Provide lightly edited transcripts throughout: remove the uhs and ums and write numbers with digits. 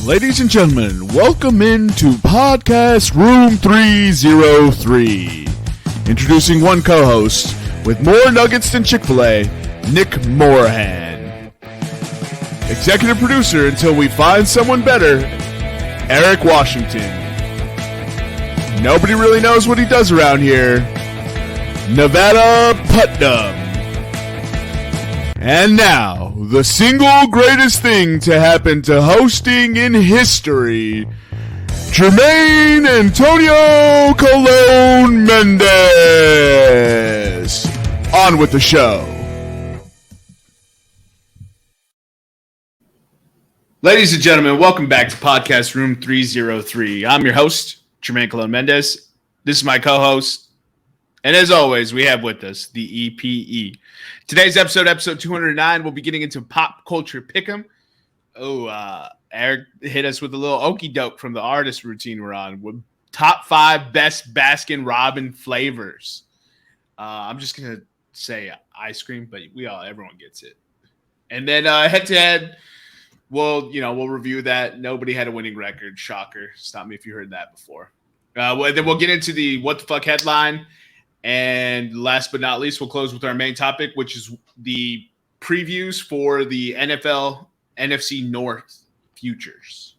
Ladies and gentlemen, welcome into podcast Room 303. Introducing one co-host with more nuggets than Chick-fil-A, Nick Morahan. Executive producer until we find someone better, Eric Washington. Nobody really knows what he does around here, Nevada Putnam. And now, the single greatest thing to happen to hosting in history, Jermaine Antonio Colon Mendez. On with the show. Ladies and gentlemen, welcome back to podcast Room 303. I'm your host, Jermaine Colon Mendez. This is my co-host. And as always, we have with us the EPE. Today's episode 209, we'll be getting into pop culture pick'em. Eric hit us with a little okie doke from the artist routine we're on with top 5 best Baskin Robbins flavors. I'm just gonna say ice cream, but everyone gets it. And then head to head, we'll review that. Nobody had a winning record. Shocker. Stop me if you heard that before. Then we'll get into the what the fuck headline. And last but not least, we'll close with our main topic, which is the previews for the NFL NFC North futures.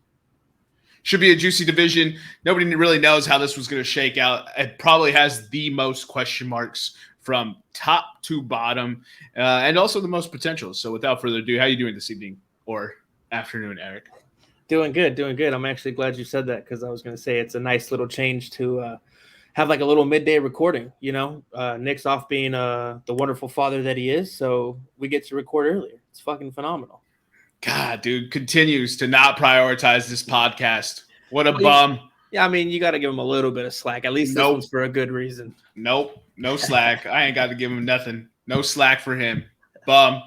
Should be a juicy division. Nobody really knows how this was going to shake out. It probably has the most question marks from top to bottom, and also the most potential. So without further ado, how are you doing this evening or afternoon, Eric? Doing good. I'm actually glad you said that because I was going to say it's a nice little change to have like a little midday recording, Nick's off being the wonderful father that he is, so we get to record earlier. It's fucking phenomenal. God, dude, continues to not prioritize this podcast. What a bum. Yeah, I mean, you got to give him a little bit of slack. At least this one's for a good reason. Nope, no slack. I ain't got to give him nothing. No slack for him. Bum.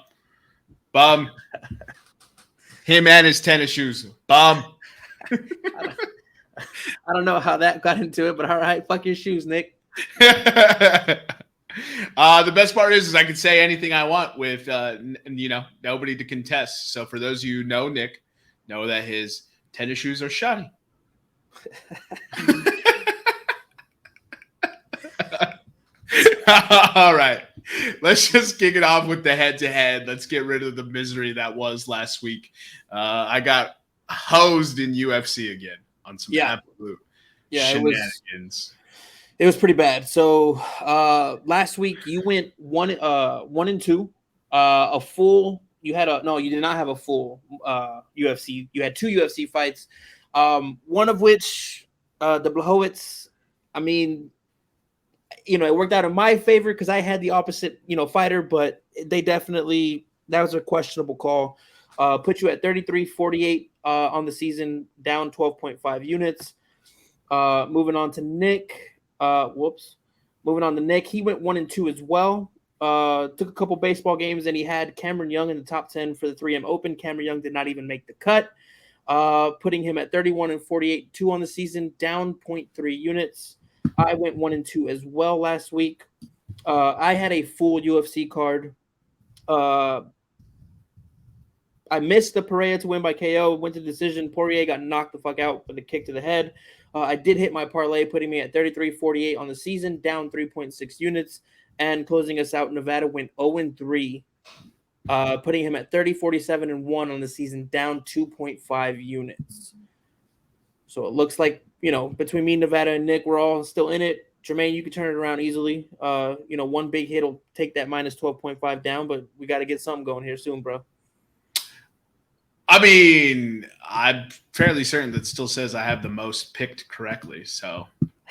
Him and his tennis shoes. Bum. I don't know how that got into it, but all right, fuck your shoes, Nick. The best part is I can say anything I want with, nobody to contest. So for those of you who know Nick, know that his tennis shoes are shoddy. All right, let's just kick it off with the head-to-head. Let's get rid of the misery that was last week. I got hosed in UFC again. On some absolute shenanigans. It was pretty bad. So last week you went 1-2. A full. You did not have a full UFC. You had 2 UFC fights. One of which the Blachowicz. I mean, it worked out in my favor because I had the opposite fighter, but they definitely that was a questionable call. Put you at 33-48 on the season, down 12.5 units. Moving on to Nick. Moving on to Nick. He went 1-2 as well. Took a couple baseball games, and he had Cameron Young in the top 10 for the 3M Open. Cameron Young did not even make the cut, putting him at 31-48, 2 on the season, down 0.3 units. I went 1-2 as well last week. I had a full UFC card. I missed the Pereira to win by KO, went to decision. Poirier got knocked the fuck out with a kick to the head. I did hit my parlay, putting me at 33-48 on the season, down 3.6 units. And closing us out, Nevada went 0-3, putting him at 30-47-1 on the season, down 2.5 units. So it looks like, between me, Nevada, and Nick, we're all still in it. Jermaine, you can turn it around easily. One big hit will take that minus 12.5 down, but we got to get something going here soon, bro. I mean, I'm fairly certain that still says I have the most picked correctly. So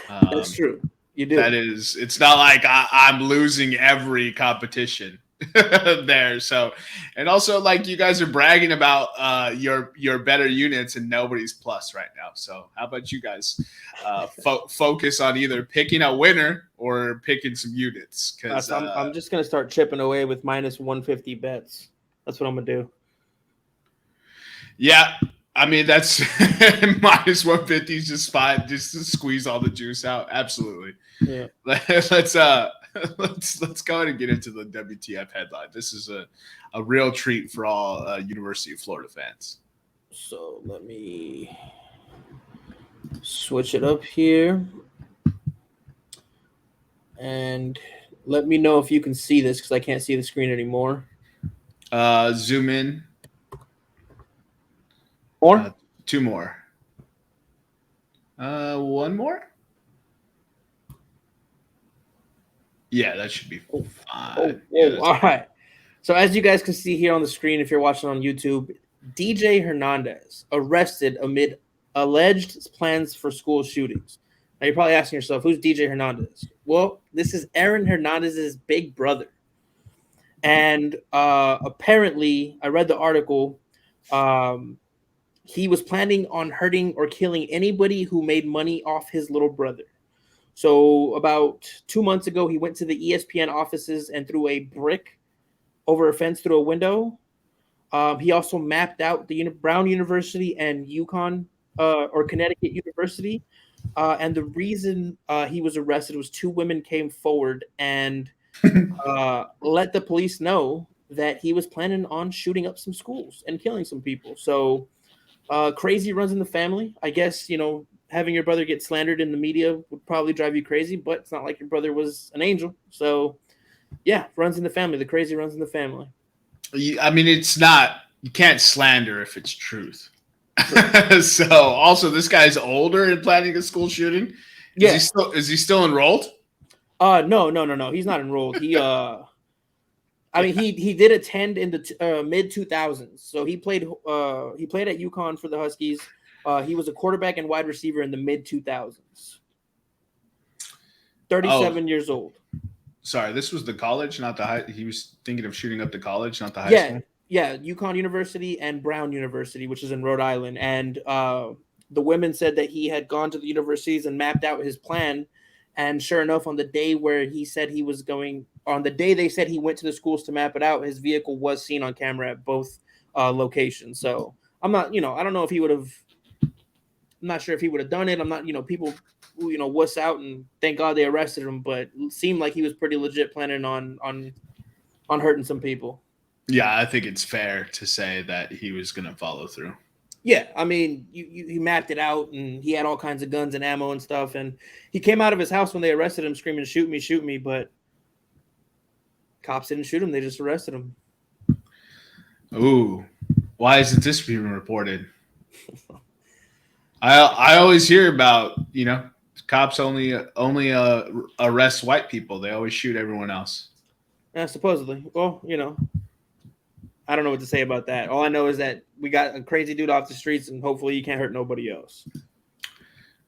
that's true. You do. That is, it's not like I'm losing every competition there. So, and also like you guys are bragging about your better units and nobody's plus right now. So how about you guys focus on either picking a winner or picking some units? Because I'm just gonna start chipping away with minus 150 bets. That's what I'm gonna do. Yeah, I mean that's minus 150 is just fine, just to squeeze all the juice out. Absolutely. Yeah. Let's go ahead and get into the WTF headline. This is a real treat for all University of Florida fans. So let me switch it up here. And let me know if you can see this because I can't see the screen anymore. Zoom in. More? Two more. One more? Yeah, that should be fine. All right. So as you guys can see here on the screen, if you're watching on YouTube, DJ Hernandez arrested amid alleged plans for school shootings. Now you're probably asking yourself, who's DJ Hernandez? Well, this is Aaron Hernandez's big brother. And apparently, I read the article. He was planning on hurting or killing anybody who made money off his little brother. So about 2 months ago, he went to the ESPN offices and threw a brick over a fence through a window. He also mapped out the Brown University and UConn or Connecticut University. And the reason he was arrested was two women came forward and let the police know that he was planning on shooting up some schools and killing some people. So crazy runs in the family. I guess, having your brother get slandered in the media would probably drive you crazy, but it's not like your brother was an angel. So yeah, runs in the family. The crazy runs in the family. I mean, it's not, you can't slander if it's truth. So also this guy's older and planning a school shooting. Yeah. Is he still enrolled? No. He's not enrolled. He he did attend in the mid 2000s. So he played at UConn for the Huskies. He was a quarterback and wide receiver in the mid 2000s. 37 years old. Sorry, this was the college, not the high. He was thinking of shooting up the college, not the high school. Yeah, UConn University and Brown University, which is in Rhode Island. And the women said that he had gone to the universities and mapped out his plan. And sure enough, on the day where he said he was going, on the day they said he went to the schools to map it out, his vehicle was seen on camera at both locations. So I'm not, I don't know if he would have, I'm not sure if he would have done it. I'm not, people, wuss out and thank God they arrested him, but it seemed like he was pretty legit planning on hurting some people. Yeah, I think it's fair to say that he was going to follow through. Yeah, I mean, you mapped it out, and he had all kinds of guns and ammo and stuff, and he came out of his house when they arrested him screaming, shoot me, but cops didn't shoot him. They just arrested him. Ooh, why isn't this being reported? I always hear about, cops only arrest white people. They always shoot everyone else. Yeah, supposedly. Well, I don't know what to say about that. All I know is that we got a crazy dude off the streets, and hopefully he can't hurt nobody else.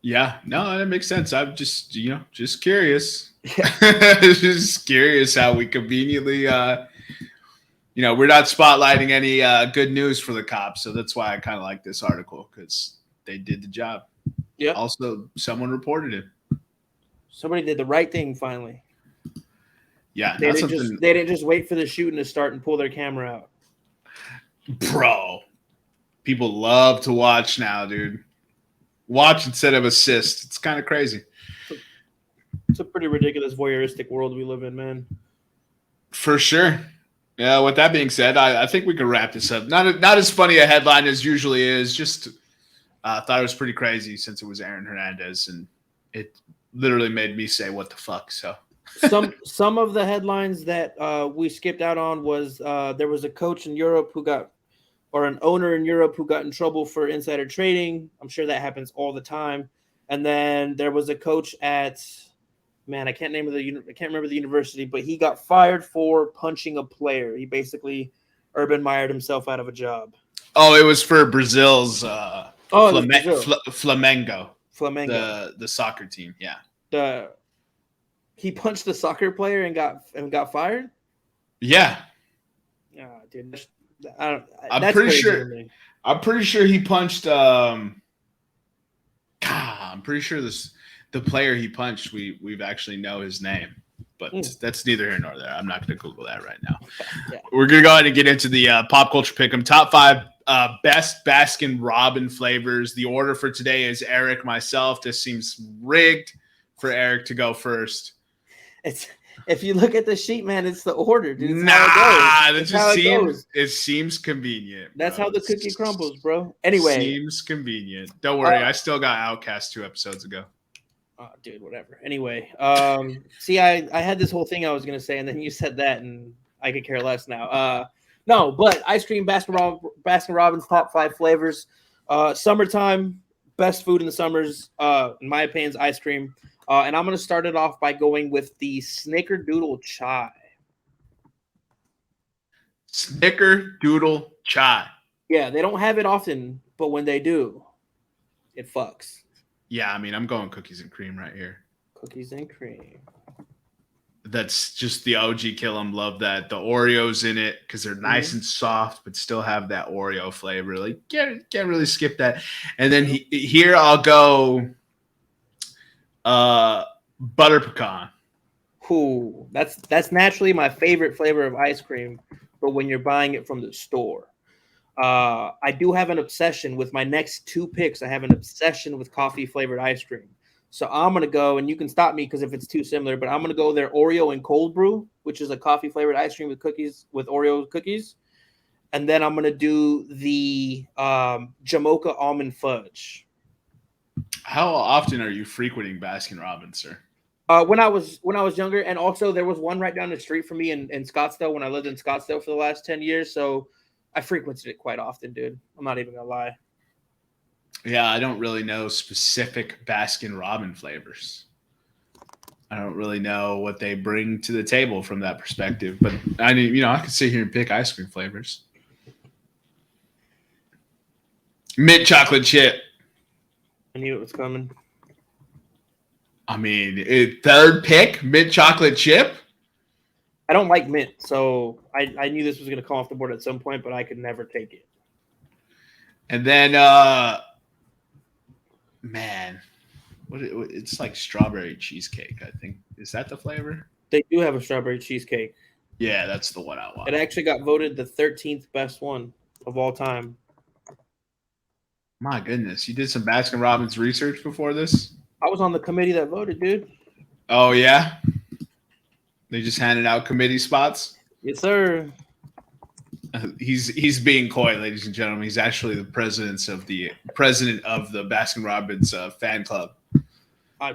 Yeah, no, that makes sense. I'm just, just curious. Yeah. Just curious how we conveniently, we're not spotlighting any good news for the cops. So that's why I kind of like this article, because they did the job. Yeah. Also, someone reported it. Somebody did the right thing finally. Yeah. They didn't just wait for the shooting to start and pull their camera out. Bro, people love to watch now, dude. Watch instead of assist. It's kind of crazy. It's a pretty ridiculous voyeuristic world we live in, man. For sure. Yeah, with that being said, I think we can wrap this up. Not as funny a headline as usually is. Just thought it was pretty crazy since it was Aaron Hernandez, and it literally made me say, what the fuck? So some of the headlines that we skipped out on was there was a coach in Europe or an owner in Europe who got in trouble for insider trading. I'm sure that happens all the time. And then there was a coach at, I can't remember the university, but he got fired for punching a player. He basically Urban Meyered himself out of a job. Oh, it was for Brazil's Flamengo. The soccer team. Yeah. He punched the soccer player and got fired. Yeah. Dude. I'm pretty sure he punched. I'm pretty sure the player he punched. We've actually know his name, but that's neither here nor there. I'm not going to Google that right now. Yeah. We're going to go ahead and get into the pop culture pick'em top 5 best Baskin Robbins flavors. The order for today is Eric, myself. This seems rigged for Eric to go first. If you look at the sheet, man, it's the order, dude. It's Nah, how it that goes. just seems it seems convenient. That's bro. how the cookie crumbles, bro. Anyway, seems convenient. Don't worry, I still got Outcast 2 episodes ago. Oh, dude, whatever. Anyway, see, I had this whole thing I was gonna say, and then you said that, and I could care less now. No, but ice cream, Baskin Robbins, top 5 flavors. Summertime, best food in the summers, in my opinion, is ice cream. And I'm gonna start it off by going with the Snickerdoodle Chai. Snickerdoodle Chai. Yeah, they don't have it often, but when they do, it fucks. Yeah, I mean, I'm going cookies and cream right here. Cookies and cream. That's just the OG kill 'em. Love that. The Oreos in it because they're nice and soft, but still have that Oreo flavor. Like, can't really skip that. And then here I'll go butter pecan. Ooh, that's naturally my favorite flavor of ice cream, but when you're buying it from the store. I do have an obsession with my next 2 picks. I have an obsession with coffee flavored ice cream. So I'm going to go, and you can stop me because if it's too similar, but I'm going to go their Oreo and cold brew, which is a coffee flavored ice cream with cookies, with Oreo cookies. And then I'm going to do the Jamocha almond fudge. How often are you frequenting Baskin Robbins, sir? When I was younger, and also there was one right down the street from me in Scottsdale when I lived in Scottsdale for the last 10 years. So I frequented it quite often, dude. I'm not even gonna lie. Yeah, I don't really know specific Baskin Robbins flavors. I don't really know what they bring to the table from that perspective. But I mean, I could sit here and pick ice cream flavors. Mint chocolate chip. I knew it was coming. I mean, third pick, mint chocolate chip. I don't like mint, so I knew this was going to come off the board at some point, but I could never take it. And then, man, it's like strawberry cheesecake, I think. Is that the flavor? They do have a strawberry cheesecake. Yeah, that's the one I want. It actually got voted the 13th best one of all time. My goodness, you did some Baskin Robbins research before this? I was on the committee that voted, dude. Oh, yeah? They just handed out committee spots? Yes, sir. He's being coy, ladies and gentlemen. He's actually the president of the Baskin Robbins fan club.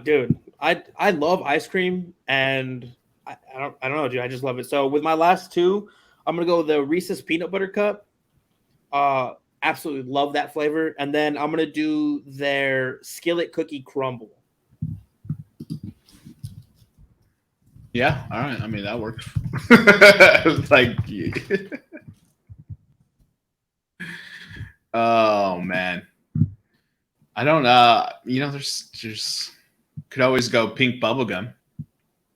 Dude, I love ice cream, and I don't know, dude. I just love it. So with my last 2, I'm gonna go the Reese's peanut butter cup. Absolutely love that flavor, and then I'm gonna do their skillet cookie crumble. Yeah, all right. I mean, that works. Like, oh man, I don't. There's could always go pink bubblegum.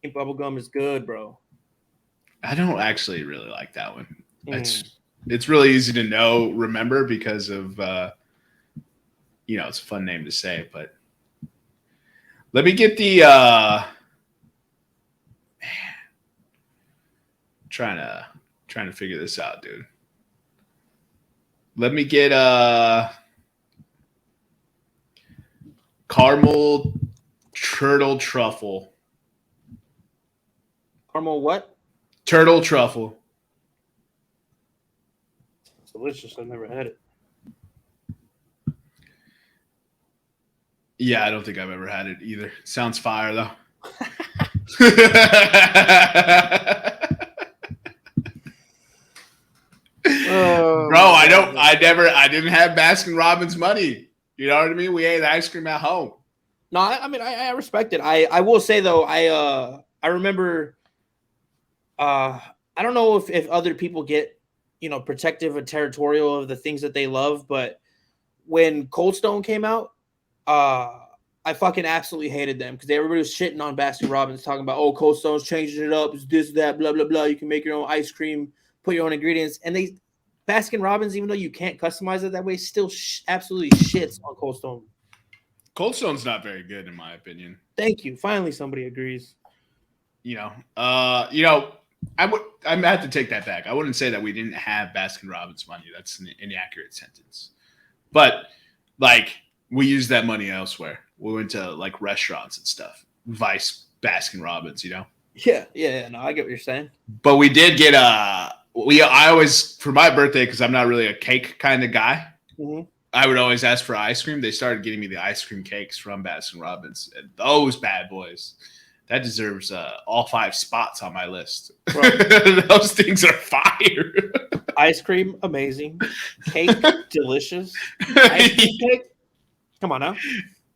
Pink bubblegum is good, bro. I don't actually really like that one. It's really easy to remember because of it's a fun name to say. But let me get the trying to figure this out, dude. Let me get caramel turtle truffle. Caramel what? Turtle truffle. It's delicious. I've never had it. Yeah, I don't think I've ever had it either. Sounds fire though. Bro, I didn't have Baskin Robbins money. You know what I mean? We ate ice cream at home. No, I mean I respect it. I will say though, I remember I don't know if other people get, protective and territorial of the things that they love, but when Cold Stone came out, I fucking absolutely hated them because everybody was shitting on Baskin Robbins, talking about, oh, Cold Stone's changing it up, it's this, that, blah, blah, blah. You can make your own ice cream, put your own ingredients. And Baskin Robbins, even though you can't customize it that way, still absolutely shits on Cold Stone. Cold Stone's not very good, in my opinion. Thank you. Finally, somebody agrees. I have to take that back. I wouldn't say that we didn't have Baskin Robbins money. That's an inaccurate sentence. But, we used that money elsewhere. We went to, restaurants and stuff. Vice Baskin Robbins, Yeah. No, I get what you're saying. But we did get I always, for my birthday, because I'm not really a cake kind of guy, Mm-hmm. I would always ask for ice cream. They started getting me the ice cream cakes from Baskin Robbins. And those bad boys, that deserves all 5 spots on my list. Those things are fire. Ice cream, amazing. Cake, delicious. Ice cream cake, come on now.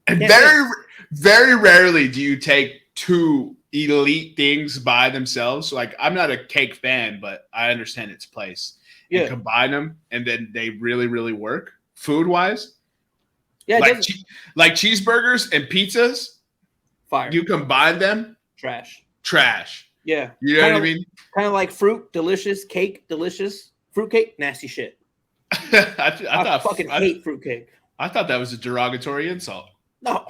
And Yeah, very rarely do you take 2 elite things by themselves. Like, I'm not a cake fan, but I understand its place. yeah, And combine them, and then they really, really work food wise. yeah. Like cheeseburgers and pizzas, Fire. you combine them, trash. Yeah, You know what I mean? Kind of like fruit, delicious. Cake, delicious. Fruitcake, nasty shit. I fucking hate fruitcake. I thought that was a derogatory insult. No.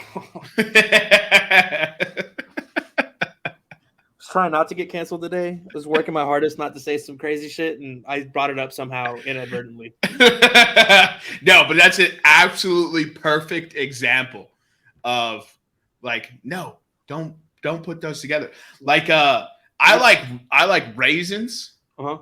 Trying not to get canceled today. I was working my hardest not to say some crazy shit, and I brought it up somehow inadvertently. No, but that's an absolutely perfect example of like, no, don't put those together. Like I like raisins. Uh-huh.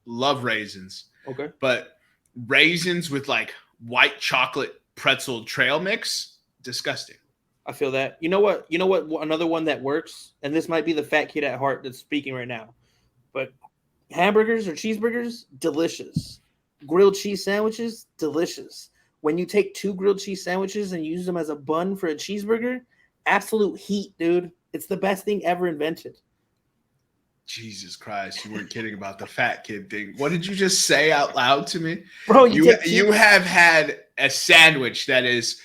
Love raisins. Okay. But raisins with like white chocolate pretzel trail mix, disgusting. I feel that. You know what? Another one that works, and this might be the fat kid at heart that's speaking right now, but hamburgers or cheeseburgers, delicious. Grilled cheese sandwiches, delicious. When you take 2 grilled cheese sandwiches and use them as a bun for a cheeseburger, absolute heat, dude. It's the best thing ever invented. Jesus Christ, you weren't kidding about the fat kid thing. What did you just say out loud to me? Bro, you have had a sandwich that is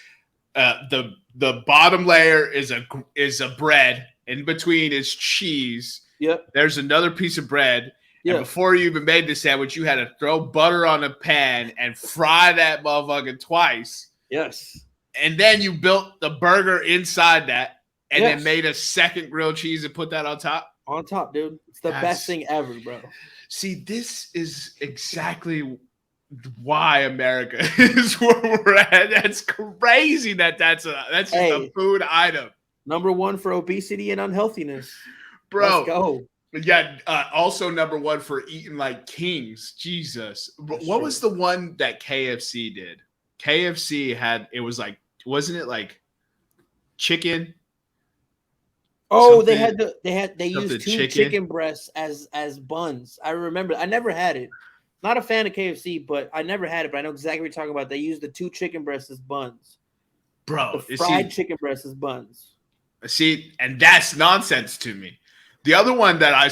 the bottom layer is a bread, in between is cheese. Yep. There's another piece of bread. Yep. And before you even made the sandwich, you had to throw butter on a pan and fry that motherfucker twice. Yes. And then you built the burger inside that, and then made a second grilled cheese and put that on top. On top, dude. It's the best thing ever, bro. See, this is exactly why America is where we're at. That's crazy that's just a food item. Number 1 for obesity and unhealthiness. Bro. Let's go. Yeah, also number 1 for eating like kings. Jesus. What was the one that KFC did? KFC had, it was like, wasn't it like chicken? Oh, they used 2 chicken breasts as buns. I remember. I never had it. Not a fan of KFC, but I never had it. But I know exactly what you're talking about. They used the 2 chicken breasts as buns. Bro, the fried chicken breasts as buns. See, and that's nonsense to me. The other one that I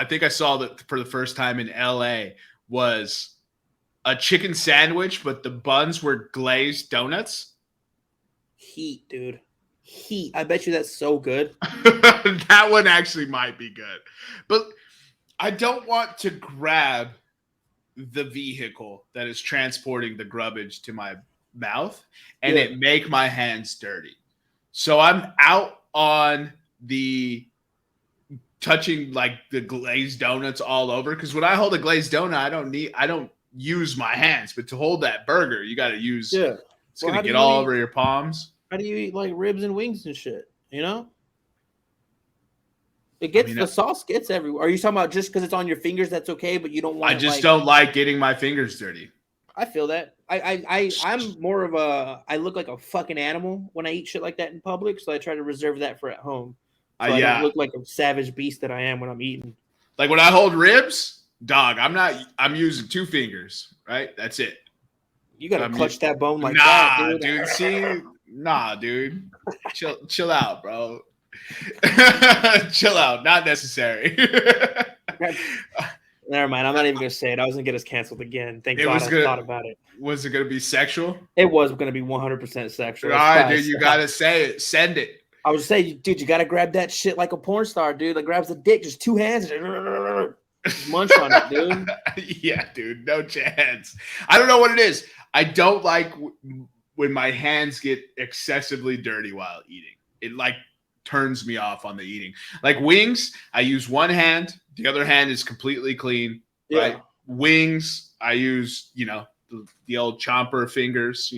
think I saw that for the first time in LA, was a chicken sandwich, but the buns were glazed donuts. Heat, dude. Heat. I bet you that's so good. That one actually might be good. But I don't want to grab the vehicle that is transporting the grubbage to my mouth and it make my hands dirty. So I'm out on the touching like the glazed donuts all over, because when I hold a glazed donut, I don't use my hands, but to hold that burger, you got to use. Yeah, it's gonna get all over your palms. How do you eat like ribs and wings and shit? You know, the sauce gets everywhere. Are you talking about just because it's on your fingers? That's okay, but you don't want. I just don't like getting my fingers dirty. I feel that. I'm more of I look like a fucking animal when I eat shit like that in public, so I try to reserve that for at home. So I don't look like a savage beast that I am when I'm eating. Like when I hold ribs, dog, I'm using 2 fingers, right? That's it. You gotta clutch that bone like that, dude. See, dude. Chill out, bro. Chill out. Not necessary. Never mind. I'm not even gonna say it. I was gonna get us canceled again. Thank God I thought about it. Was it gonna be sexual? It was gonna be 100% sexual. All right, dude. You gotta say it. Send it. I would say, dude, you gotta grab that shit like a porn star, dude. That grabs the dick, just 2 hands, just munch on it, dude. Yeah, dude. No chance. I don't know what it is. I don't like when my hands get excessively dirty while eating. It like turns me off on the eating. Like wings, I use 1 hand. The other hand is completely clean. Yeah. Right? Wings, I use, the old chomper fingers,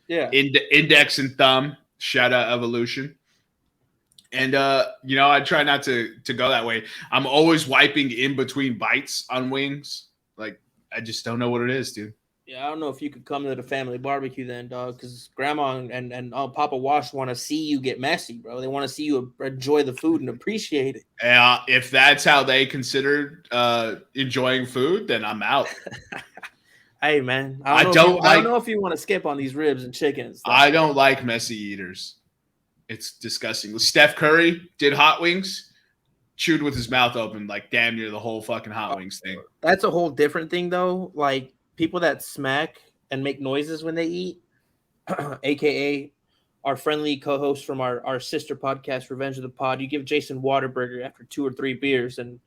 Yeah. Index and thumb. Shout out evolution. And I try not to go that way. I'm always wiping in between bites on wings. Like, I just don't know what it is, dude. Yeah, I don't know if you could come to the family barbecue then, dog, because Grandma and Papa Wash want to see you get messy, bro. They want to see you enjoy the food and appreciate it. If that's how they consider enjoying food, then I'm out. Hey, man, I don't know if you want to skip on these ribs and chicken and stuff. I don't like messy eaters. It's disgusting. Steph Curry did hot wings, chewed with his mouth open, like damn near the whole fucking hot wings thing. That's a whole different thing, though. Like people that smack and make noises when they eat, aka our friendly co-host from our sister podcast, Revenge of the Pod. You give Jason Waterburger after 2 or 3 beers, and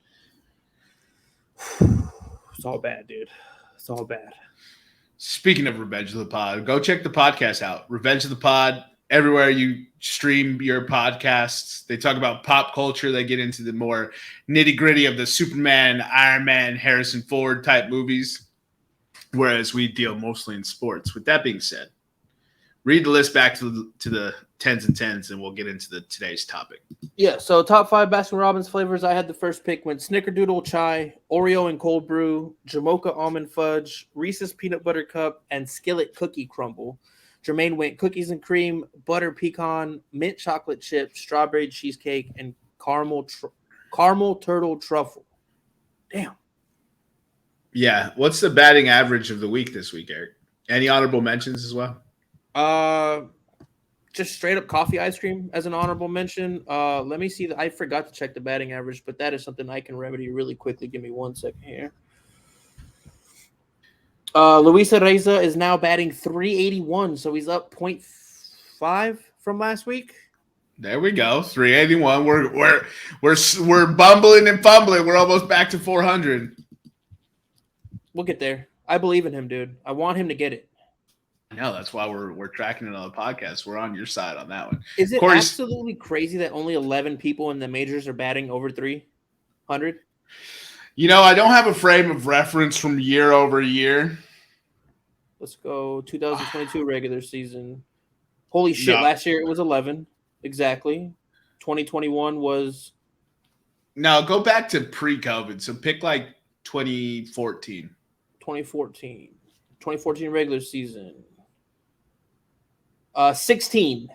it's all bad, dude. It's all bad. Speaking of Revenge of the Pod, go check the podcast out. Revenge of the Pod. Everywhere you stream your podcasts, they talk about pop culture. They get into the more nitty gritty of the Superman, Iron Man, Harrison Ford type movies, whereas we deal mostly in sports. With that being said, read the list back to the 10s and 10s, and we'll get into today's topic. Yeah, so top 5 Baskin Robbins flavors. I had the first pick went Snickerdoodle Chai, Oreo and Cold Brew, Jamocha Almond Fudge, Reese's Peanut Butter Cup, and Skillet Cookie Crumble. Jermaine went cookies and cream, butter pecan, mint chocolate chip, strawberry cheesecake, and caramel turtle truffle. Damn. Yeah. What's the batting average of the week this week, Eric? Any honorable mentions as well? Just straight up coffee ice cream as an honorable mention. Let me see. I forgot to check the batting average, but that is something I can remedy really quickly. Give me 1 second here. Luisa Reza is now batting .381, so he's up 0.5 from last week. There we go, 381. We're bumbling and fumbling. We're almost back to 400. We'll get there. I believe in him, dude. I want him to get it. I know, that's why we're tracking it on the podcast. We're on your side on that one. Is it absolutely crazy that only 11 people in the majors are batting over 300? I don't have a frame of reference from year over year. Let's go 2022 regular season. Holy shit, last year it was 11. Exactly. 2021 was... No, go back to pre-COVID. So pick like 2014. 2014 regular season. 16.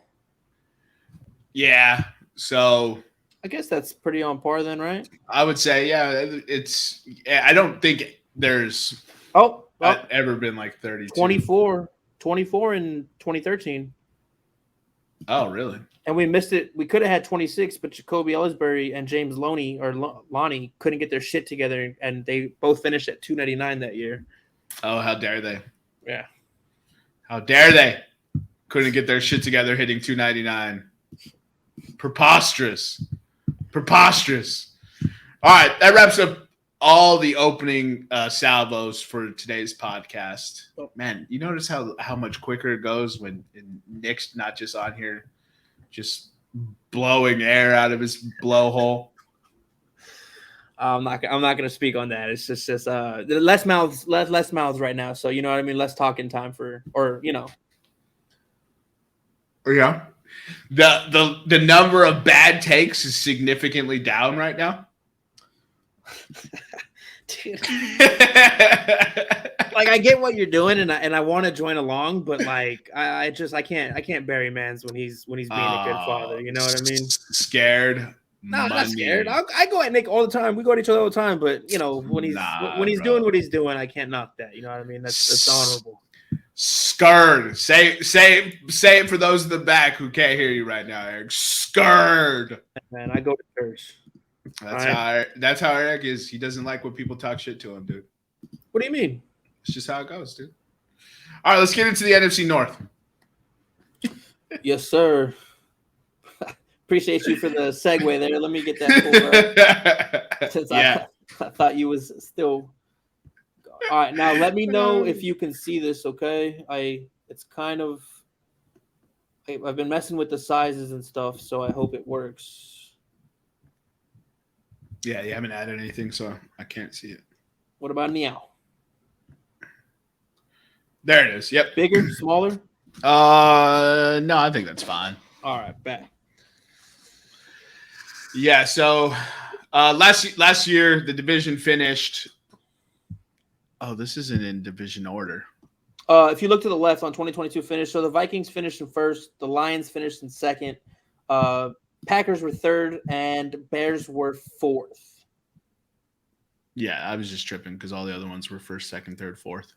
Yeah, so... I guess that's pretty on par then, right? I would say, yeah, it's... I don't think there's... ever been like 32. 24 in 2013. Oh, really? And we missed it. We could have had 26, but Jacoby Ellsbury and James Lonnie couldn't get their shit together, and they both finished at 299 that year. Oh, how dare they? Yeah. How dare they? Couldn't get their shit together hitting 299. Preposterous. All right, that wraps up all the opening salvos for today's podcast. Man, you notice how much quicker it goes when Nick's not just on here, just blowing air out of his blowhole. I'm not going to speak on that. It's just less mouths right now. So you know what I mean. Less talking time Yeah. The number of bad takes is significantly down right now. Dude. Like I get what you're doing and I want to join along, but like I can't bury Mans when he's being a good father. You know what I mean? Scared. No, I'm not scared. I go at Nick all the time. We go at each other all the time, but when he's doing what he's doing, I can't knock that. You know what I mean? That's honorable. Scared. Say it for those in the back who can't hear you right now, Eric. Scared. Man, I go to church. That's how Eric is. He doesn't like when people talk shit to him, dude. What do you mean? It's just how it goes, dude. All right, let's get into the NFC North. Yes, sir. Appreciate you for the segue there. Let me get that pulled up. Since I thought you was still. All right, now let me know if you can see this, okay? I've been messing with the sizes and stuff, so I hope it works. Yeah, you haven't added anything, so I can't see it. What about now? There it is. Yep. Bigger, smaller? No, I think that's fine. All right, bet. Yeah. So last year the division finished. Oh, this isn't in division order. If you look to the left on 2022 finish, so the Vikings finished in first, the Lions finished in second, Packers were third, and Bears were fourth. Yeah, I was just tripping because all the other ones were first, second, third, fourth.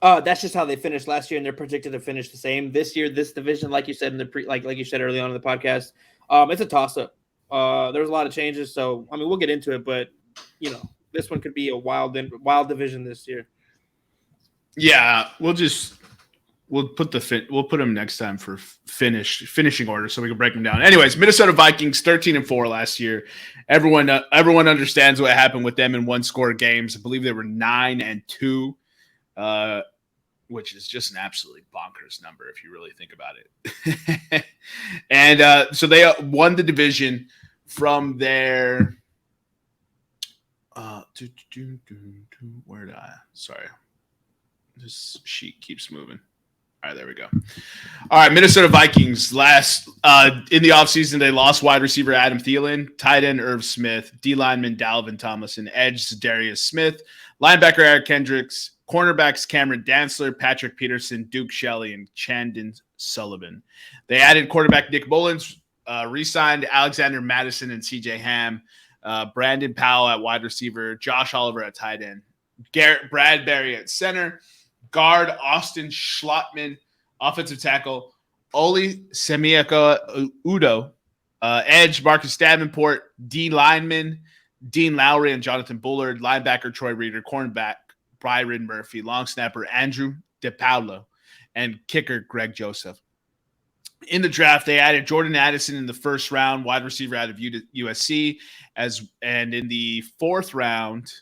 That's just how they finished last year, and they're predicted to finish the same this year. This division, like you said in the like you said early on in the podcast, it's a toss up. There's a lot of changes, so I mean we'll get into it, but this one could be a wild division this year. Yeah, we'll put them next time for finishing order so we can break them down. Anyways, Minnesota Vikings 13-4 last year. Everyone understands what happened with them in one-score games. I believe they were 9-2, which is just an absolutely bonkers number if you really think about it. And so they won the division from their where did I? Sorry. This sheet keeps moving. All right, there we go. All right, Minnesota Vikings last in the offseason, they lost wide receiver Adam Thielen, tight end Irv Smith, D lineman Dalvin Tomlinson, edge Darius Smith, linebacker Eric Kendricks, cornerbacks Cameron Dantzler, Patrick Peterson, Duke Shelley, and Chandon Sullivan. They added quarterback Nick Mullins, re-signed Alexander Madison and CJ Ham, Brandon Powell at wide receiver, Josh Oliver at tight end, Garrett Bradbury at center, guard Austin Schlottman, offensive tackle Oli Semiako Udo, edge Marcus Davenport, D lineman Dean Lowry and Jonathan Bullard, linebacker Troy Reader, cornerback Byron Murphy, long snapper Andrew DePaulo, and kicker Greg Joseph. In the draft, they added Jordan Addison in the first round, wide receiver out of USC, and in the fourth round.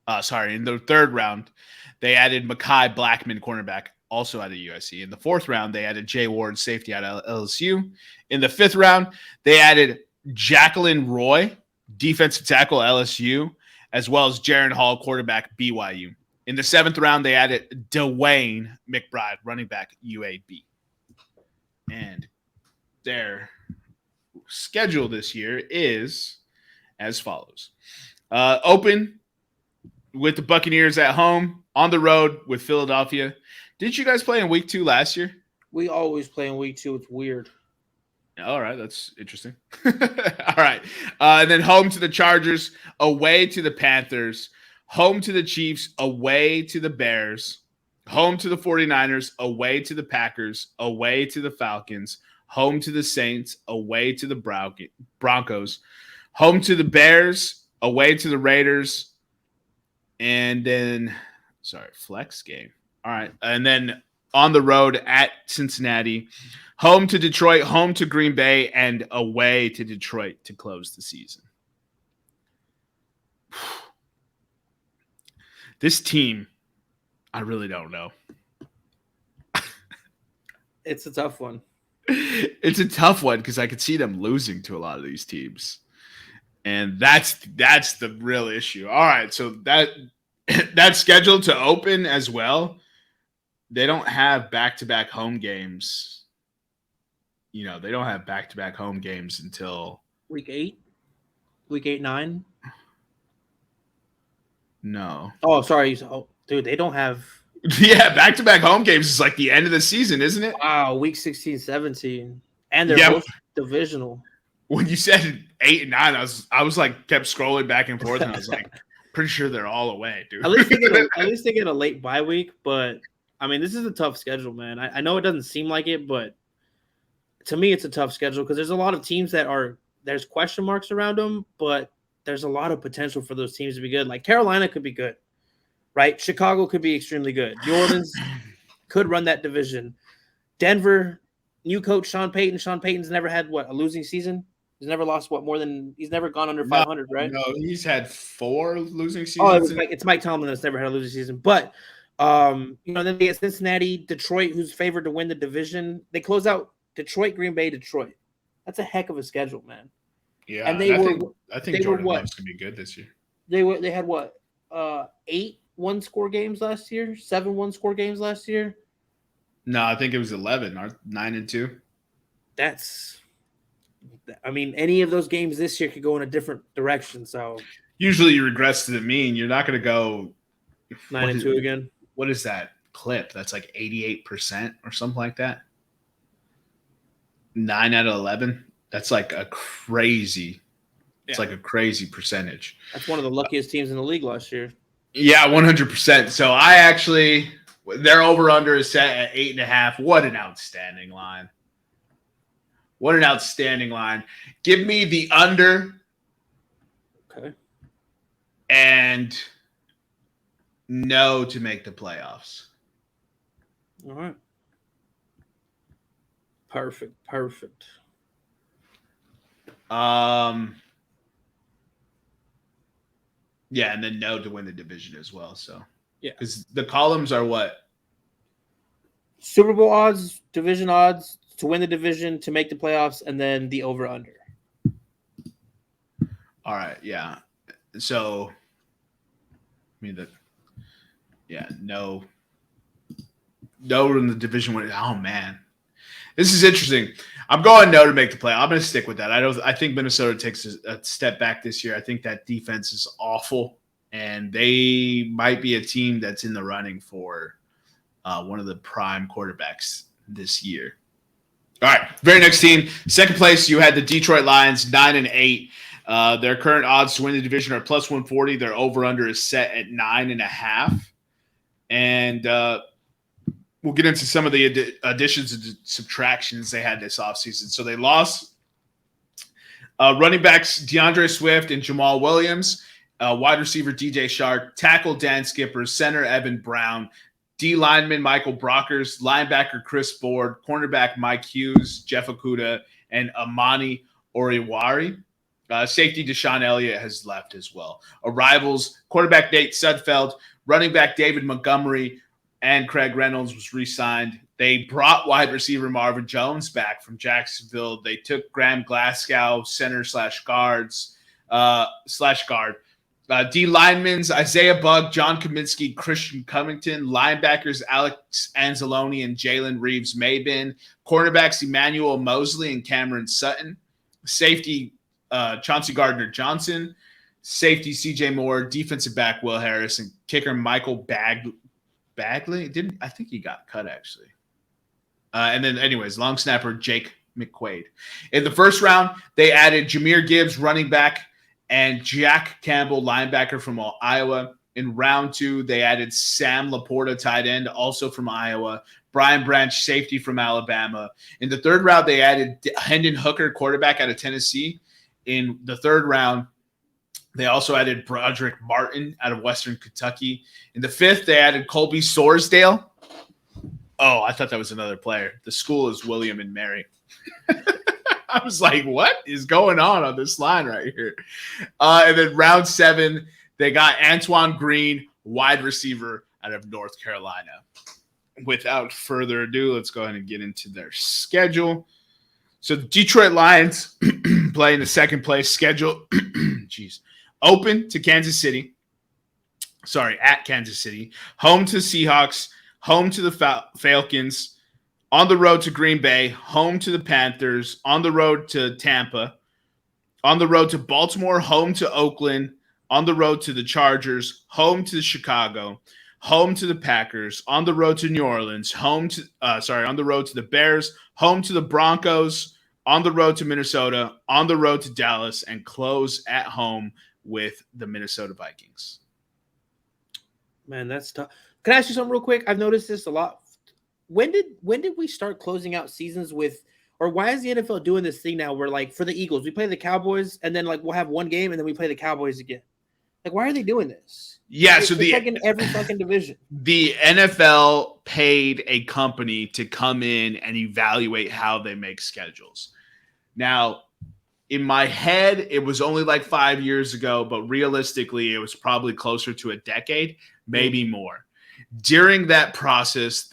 In the third round, they added Mekhi Blackman, cornerback, also out of USC. In the fourth round, they added Jay Ward, safety out of LSU. In the fifth round, they added Jacqueline Roy, defensive tackle, LSU, as well as Jaron Hall, quarterback, BYU. In the seventh round, they added Dwayne McBride, running back, UAB. And their schedule this year is as follows. Open with the Buccaneers at home, on the road with Philadelphia. Didn't you guys play in week 2 last year? We always play in week 2. It's weird. All right, that's interesting. All right. And then home to the Chargers, away to the Panthers, home to the Chiefs, away to the Bears, home to the 49ers, away to the Packers, away to the Falcons, home to the Saints, away to the Broncos, home to the Bears, away to the Raiders, and then, flex game. All right. And then on the road at Cincinnati, home to Detroit, home to Green Bay, and away to Detroit to close the season. This team, I really don't know. It's a tough one. It's a tough one because I could see them losing to a lot of these teams. And that's the real issue. All right, so that's scheduled to open as well. They don't have back-to-back home games. They don't have back-to-back home games until week 8, 9. No. Oh, sorry. Oh, dude, they don't have. Yeah, back-to-back home games is like the end of the season, isn't it? Wow, week 16, 17, and they're both divisional. When you said 8 and 9, I was like kept scrolling back and forth, and I was like, pretty sure they're all away, dude. At least they get a late bye week, but I mean, this is a tough schedule, man. I know it doesn't seem like it, but to me, it's a tough schedule because there's a lot of teams there's question marks around them, but there's a lot of potential for those teams to be good. Like Carolina could be good, right? Chicago could be extremely good. New Orleans could run that division. Denver, new coach Sean Payton. Sean Payton's never had a losing season. He's never lost he's never gone under 500, right? No, he's had 4 losing seasons. Oh, it's Mike Tomlin that's never had a losing season. But then they get Cincinnati, Detroit, who's favored to win the division. They close out Detroit, Green Bay, Detroit. That's a heck of a schedule, man. Yeah, and I think Jordan Love's gonna be good this year. They had 8 one-score games last year, 7 one-score games last year. No, I think it was 11 or 9-2. That's I mean, any of those games this year could go in a different direction. So Usually you regress to the mean. You're not going to go 9-2 again. What is that clip? That's like 88% or something like that. 9 out of 11. That's like a crazy. It's like a crazy percentage. That's one of the luckiest teams in the league last year. Yeah, 100%. So their over under is set at 8.5. What an outstanding line. What an outstanding line. Give me the under. Okay. And no to make the playoffs. All right. Perfect. Yeah, and then no to win the division as well. So yeah, because the columns are what? Super Bowl odds, division odds, to win the division, to make the playoffs, and then the over under. All right, yeah. So I mean no in the division win. Oh man. This is interesting. I'm going no to make the play. I'm going to stick with that. I think Minnesota takes a step back this year. I think that defense is awful, and they might be a team that's in the running for one of the prime quarterbacks this year. All right, very next team. Second place, you had the Detroit Lions, 9-8. Their current odds to win the division are plus 140. Their over-under is set at 9.5. And we'll get into some of the additions and subtractions they had this offseason. So they lost running backs DeAndre Swift and Jamal Williams, wide receiver DJ Shark, tackle Dan Skipper, center Evan Brown, D lineman Michael Brockers, linebacker Chris Board, cornerback Mike Hughes, Jeff Okuda, and Amani Oriwari. Safety Deshaun Elliott has left as well. Arrivals, quarterback Nate Sudfeld, running back David Montgomery, and Craig Reynolds was re-signed. They brought wide receiver Marvin Jones back from Jacksonville. They took Graham Glasgow, center /guard. D linemen's Isaiah Bugg, John Kaminsky, Christian Covington. Linebackers Alex Anzalone and Jalen Reeves-Maybin. Cornerbacks Emmanuel Mosley and Cameron Sutton. Safety Chauncey Gardner-Johnson. Safety C.J. Moore. Defensive back Will Harris. And kicker Michael Bagley. I think he got cut actually. And then anyways, long snapper Jake McQuaid. In the first round, they added Jahmyr Gibbs, running back, and Jack Campbell, linebacker from Iowa. In round 2, they added Sam Laporta, tight end, also from Iowa. Brian Branch, safety from Alabama. In the third round, they added Hendon Hooker, quarterback out of Tennessee. In the third round, they also added Broderick Martin out of Western Kentucky. In the fifth, they added Colby Sorsdale. Oh, I thought that was another player. The school is William and Mary. I was like, what is going on this line right here? And then round 7, they got Antoine Green, wide receiver out of North Carolina. Without further ado, let's go ahead and get into their schedule. So the Detroit Lions play in the second place schedule. Jeez. Open to Kansas City. At Kansas City. Home to Seahawks. Home to the Falcons. On the road to Green Bay. Home to the Panthers. On the road to Tampa. On the road to Baltimore. Home to Oakland. On the road to the Chargers. Home to Chicago. Home to the Packers. On the road to New Orleans. On the road to the Bears. Home to the Broncos. On the road to Minnesota. On the road to Dallas. And close at home with the Minnesota Vikings. Man, that's tough. Can I ask you something real quick? I've noticed this a lot. When did we start closing out seasons with, or why is the NFL doing this thing now where, like, for the Eagles, we play the Cowboys and then, like, we'll have one game and then we play the Cowboys again? Like, why are they doing this? Yeah, it's like in every fucking division. The NFL paid a company to come in and evaluate how they make schedules. Now, in my head, it was only like 5 years ago, but realistically, it was probably closer to a decade, maybe more. During that process,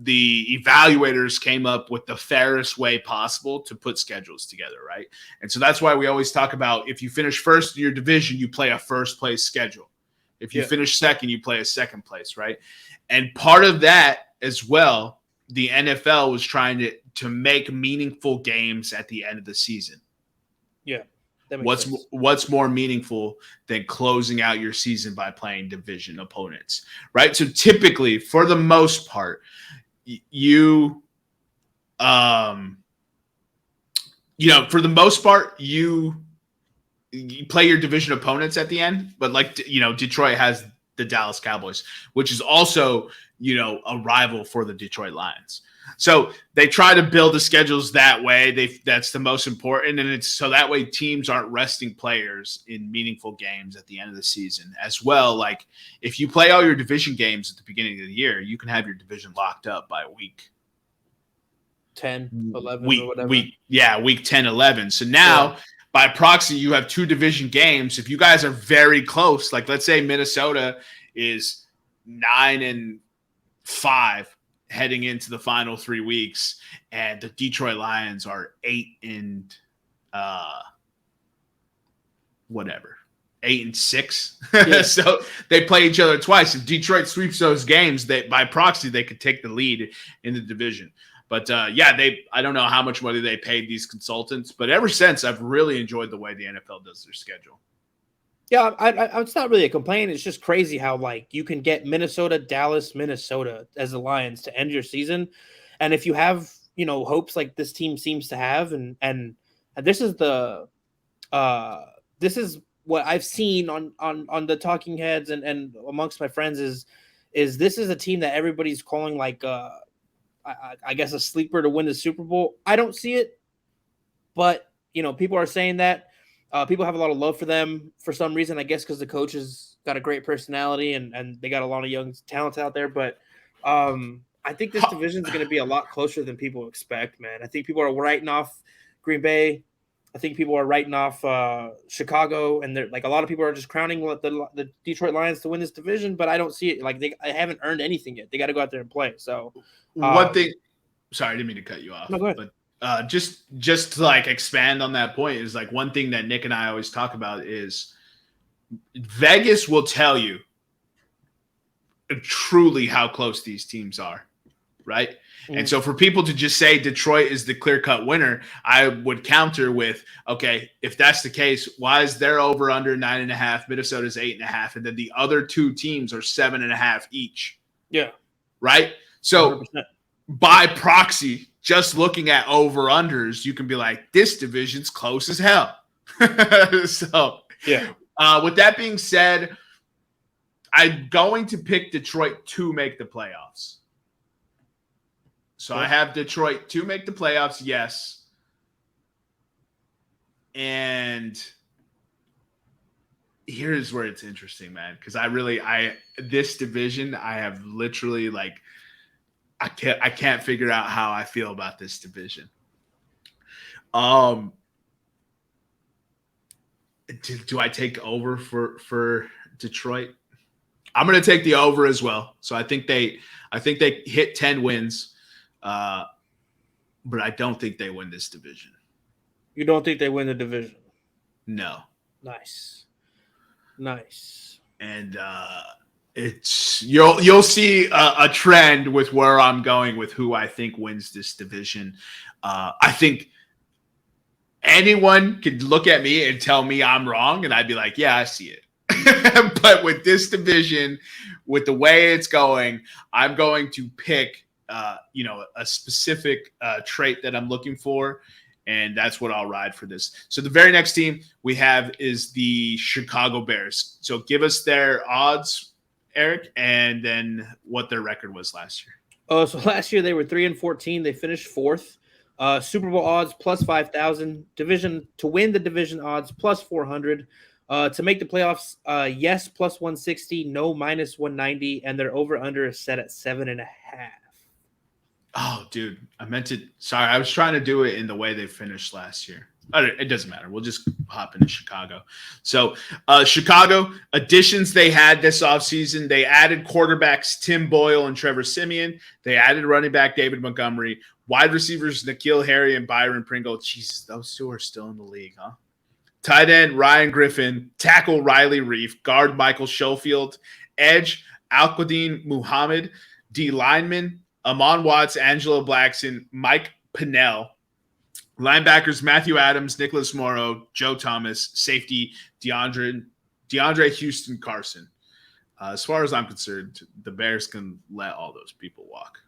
the evaluators came up with the fairest way possible to put schedules together, right? And so that's why we always talk about, if you finish first in your division, you play a first place schedule. If you finish second, you play a second place, right? And part of that as well the NFL was trying to make meaningful games at the end of the season. Yeah. That makes sense. What's more meaningful than closing out your season by playing division opponents, right? So typically, for the most part, you play your division opponents at the end, but Detroit has the Dallas Cowboys, which is also, a rival for the Detroit Lions. So they try to build the schedules that way. That's the most important. And it's so that way teams aren't resting players in meaningful games at the end of the season as well. Like if you play all your division games at the beginning of the year, you can have your division locked up by week 10, 11, week, or whatever. Week 10, 11. So now by proxy, you have two division games. If you guys are very close, like let's say Minnesota is 9-5 heading into the final 3 weeks, and the Detroit Lions are 8-6. Yeah. So they play each other twice. If Detroit sweeps those games, by proxy they could take the lead in the division. But I don't know how much money they paid these consultants, but ever since I've really enjoyed the way the NFL does their schedule. Yeah, it's not really a complaint. It's just crazy how you can get Minnesota, Dallas, Minnesota as the Lions to end your season, and if you have hopes like this team seems to have, and this is this is what I've seen on the talking heads and amongst my friends is this is a team that everybody's calling I guess a sleeper to win the Super Bowl. I don't see it, but people are saying that. People have a lot of love for them for some reason, I guess, because the coach has got a great personality and they got a lot of young talent out there. But I think this division is going to be a lot closer than people expect, man. I think people are writing off Green Bay. I think people are writing off Chicago, and they're a lot of people are just crowning the Detroit Lions to win this division. But I don't see it. They haven't earned anything yet. They got to go out there and play. So one thing. Sorry, I didn't mean to cut you off. No, go ahead. But just to expand on that point is one thing that Nick and I always talk about is Vegas will tell you truly how close these teams are, right? Mm-hmm. And so for people to just say Detroit is the clear-cut winner, I would counter with, okay, if that's the case, why is their over under 9.5, Minnesota's 8.5, and then the other two teams are 7.5 each? Yeah. Right? So 100%. By proxy, just looking at over-unders, you can be like, this division's close as hell. So, yeah. With that being said, I'm going to pick Detroit to make the playoffs. So I have Detroit to make the playoffs, yes. And here's where it's interesting, man, because this division, I have literally I can't figure out how I feel about this division. Do I take over for Detroit? I'm going to take the over as well. So I think they hit 10 wins, but I don't think they win this division. You don't think they win the division? No. Nice. And it's you'll see a trend with where I'm going with who I think wins this division. I think anyone could look at me and tell me I'm wrong, and I'd be like, yeah, I see it. But with this division, with the way it's going, I'm going to pick a specific trait that I'm looking for, and that's what I'll ride for this. So the very next team we have is the Chicago Bears. So give us their odds, Eric, and then what their record was last year. So last year they were 3-14. They finished 4th. Super Bowl odds plus 5,000. Division to win the division odds plus 400. To make the playoffs, yes plus 160, no minus 190, and their over under is set at 7.5. Oh, dude, sorry, I was trying to do it in the way they finished last year. It doesn't matter. We'll just hop into Chicago. So Chicago, additions they had this offseason, they added quarterbacks Tim Boyle and Trevor Siemian. They added running back David Montgomery, wide receivers N'Keal Harry and Byron Pringle. Jesus, those two are still in the league, huh? Tight end Ryan Griffin, tackle Riley Reif, guard Michael Schofield, edge Alquadine Muhammad, D lineman Amon Watts, Angelo Blackson, Mike Pinnell. Linebackers, Matthew Adams, Nicholas Morrow, Joe Thomas. Safety, DeAndre Houston Carson. As far as I'm concerned, the Bears can let all those people walk.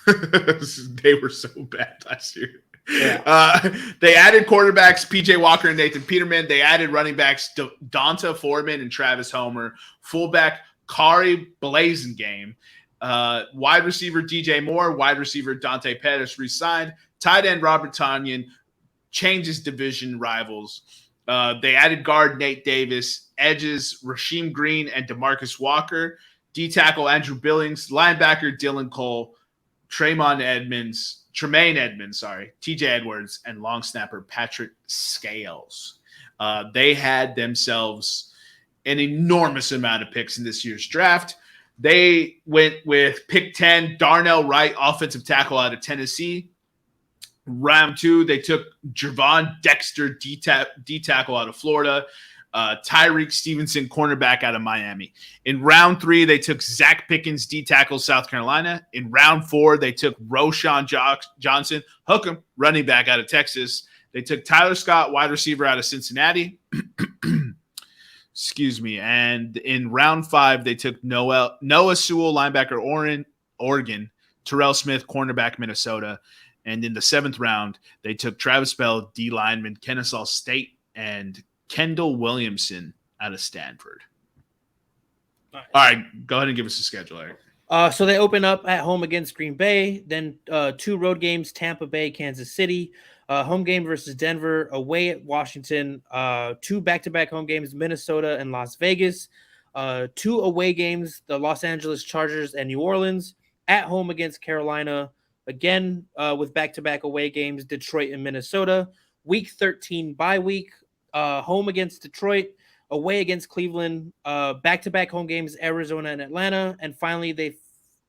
They were so bad last year. Yeah. They added quarterbacks PJ Walker and Nathan Peterman. They added running backs Donta Foreman and Travis Homer. Fullback Kari Blazengame. Wide receiver DJ Moore. Wide receiver Dante Pettis re-signed. Tight end Robert Tonyan changes division rivals. They added guard Nate Davis. Edges Rasheem Green and DeMarcus Walker. D-tackle Andrew Billings. Linebacker Dylan Cole. Tremaine Edmonds, TJ Edwards, and long snapper Patrick Scales. They had themselves an enormous amount of picks in this year's draft. They went with pick 10, Darnell Wright, offensive tackle out of Tennessee. Round 2, they took Javon Dexter, D-tackle out of Florida. Tyreek Stevenson, cornerback out of Miami. In round 3, they took Zach Pickens, D-tackle, South Carolina. In round 4, they took Roshan Johnson, Hookem, running back out of Texas. They took Tyler Scott, wide receiver out of Cincinnati. Excuse me. And in round 5, they took Noah Sewell, linebacker, Oregon. Terrell Smith, cornerback, Minnesota. And in the 7th round, they took Travis Bell, D lineman, Kennesaw State, and Kendall Williamson out of Stanford. All right, go ahead and give us a schedule, Eric. So they open up at home against Green Bay, then 2 road games, Tampa Bay, Kansas City, home game versus Denver, away at Washington, 2 back-to-back home games, Minnesota and Las Vegas, 2 away games, the Los Angeles Chargers and New Orleans, at home against Carolina, again with back-to-back away games, Detroit and Minnesota, week 13 bye week, home against Detroit, away against Cleveland, back-to-back home games, Arizona and Atlanta, and finally they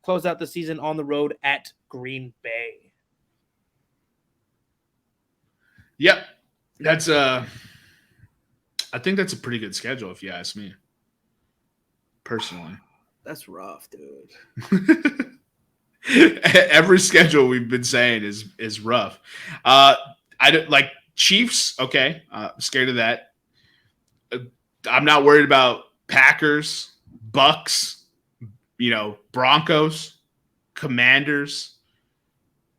close out the season on the road at Green Bay. Yep. I think that's a pretty good schedule if you ask me. Personally. That's rough, dude. Every schedule we've been saying is rough. I don't like Chiefs, okay. Scared of that. I'm not worried about Packers, Bucks, Broncos, Commanders,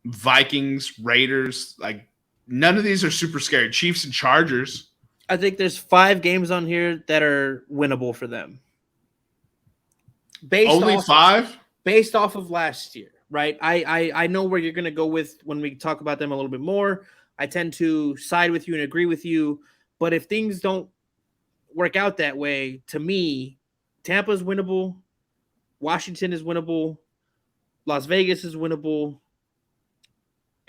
Vikings, Raiders. Like, none of these are super scary. Chiefs and Chargers. I think there's 5 games on here that are winnable for them. Only 5? Based off of last year, right? I know where you're going to go with when we talk about them a little bit more. I tend to side with you and agree with you. But if things don't work out that way, to me, Tampa is winnable. Washington is winnable. Las Vegas is winnable.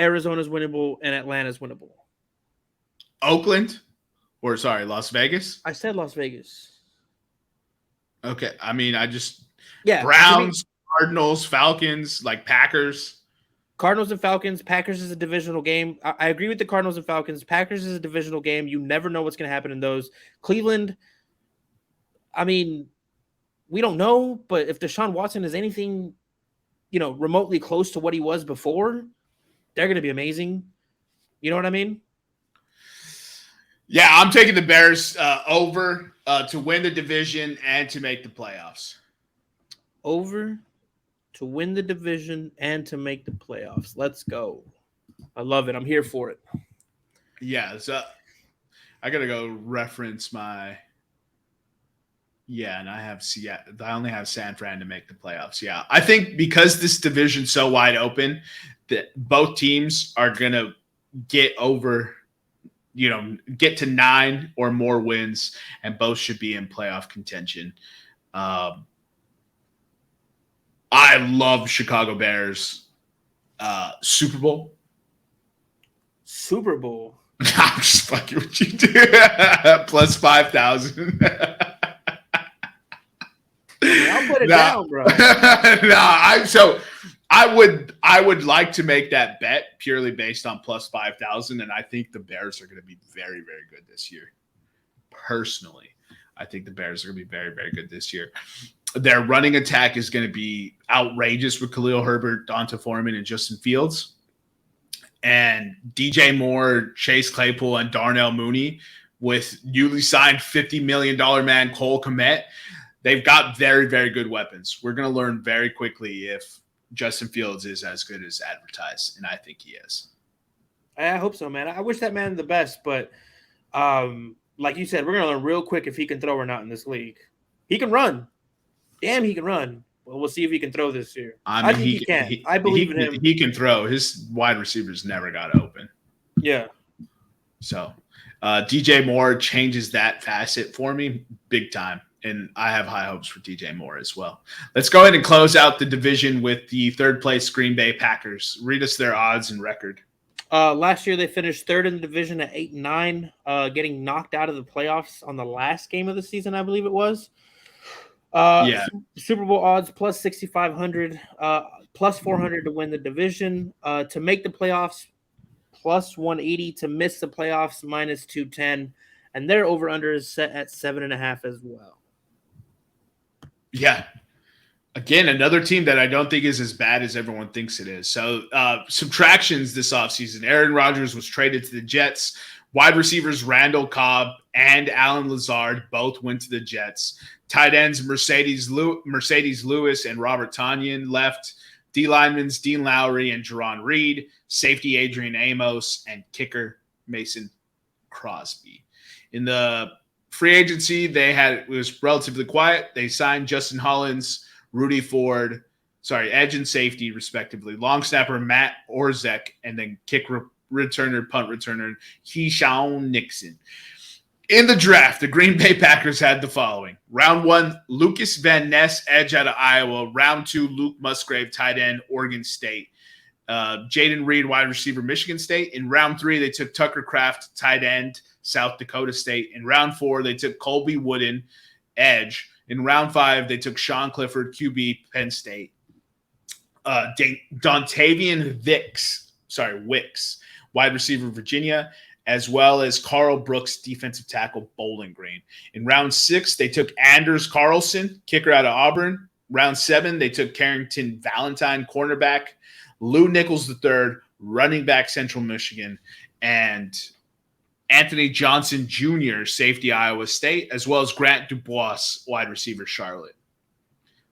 Arizona is winnable. And Atlanta is winnable. Las Vegas? I said Las Vegas. Okay. I mean, Yeah. Browns, Cardinals, Falcons, like Packers. Cardinals and Falcons. Packers is a divisional game. I agree with the Cardinals and Falcons. Packers is a divisional game. You never know what's going to happen in those. Cleveland, I mean, we don't know, but if Deshaun Watson is anything, remotely close to what he was before, they're going to be amazing. You know what I mean? Yeah, I'm taking the Bears over to win the division and to make the playoffs. Over to win the division and to make the playoffs. Let's go. I love it. I'm here for it. Yeah, so I got to go reference my and I only have San Fran to make the playoffs. Yeah, I think because this division's so wide open that both teams are going to get over, get to 9 or more wins, and both should be in playoff contention. I love Chicago Bears Super Bowl. Super Bowl. I'm just fucking with you, dude. Plus 5,000. I'll put it down, bro. I would like to make that bet purely based on plus 5,000, and I think the Bears are going to be very, very good this year. Personally, I think the Bears are going to be very, very good this year. Their running attack is going to be outrageous with Khalil Herbert, Donta Foreman, and Justin Fields. And DJ Moore, Chase Claypool, and Darnell Mooney with newly signed $50 million man Cole Kmet. They've got very, very good weapons. We're going to learn very quickly if Justin Fields is as good as advertised, and I think he is. I hope so, man. I wish that man the best, but like you said, we're going to learn real quick if he can throw or not in this league. He can run. Damn, he can run. Well, we'll see if he can throw this year. I think he can. I believe in him. He can throw. His wide receivers never got open. Yeah. So DJ Moore changes that facet for me big time, and I have high hopes for DJ Moore as well. Let's go ahead and close out the division with the third-place Green Bay Packers. Read us their odds and record. Last year, they finished third in the division at 8-9, getting knocked out of the playoffs on the last game of the season, I believe it was. Super Bowl odds plus 6,500, plus 400 to win the division, to make the playoffs plus 180, to miss the playoffs minus 210, and their over under is set at 7.5 as well. Yeah. Again, another team that I don't think is as bad as everyone thinks it is. So subtractions this offseason. Aaron Rodgers was traded to the Jets. Wide receivers Randall Cobb and Alan Lazard both went to the Jets. Tight ends Mercedes Lewis and Robert Tonyan left. D linemen's Dean Lowry and Jerron Reed. Safety Adrian Amos and kicker Mason Crosby. In the free agency, it was relatively quiet. They signed Justin Hollins, Rudy Ford, edge and safety respectively. Long snapper Matt Orzek, and then kick returner, punt returner Keyshawn Nixon. In the draft, the Green Bay Packers had the following. Round 1, Lucas Van Ness, edge out of Iowa. Round 2, Luke Musgrave, tight end, Oregon State. Jaden Reed, wide receiver, Michigan State. In round 3, they took Tucker Kraft, tight end, South Dakota State. In round 4, they took Colby Wooden, edge. In round 5, they took Sean Clifford, QB, Penn State. Dontavian Wicks, wide receiver, Virginia, as well as Carl Brooks, defensive tackle, Bowling Green. In round 6, they took Anders Carlson, kicker out of Auburn. Round 7, they took Carrington Valentine, cornerback, Lou Nichols III, running back, Central Michigan, and Anthony Johnson Jr., safety, Iowa State, as well as Grant Dubois, wide receiver, Charlotte.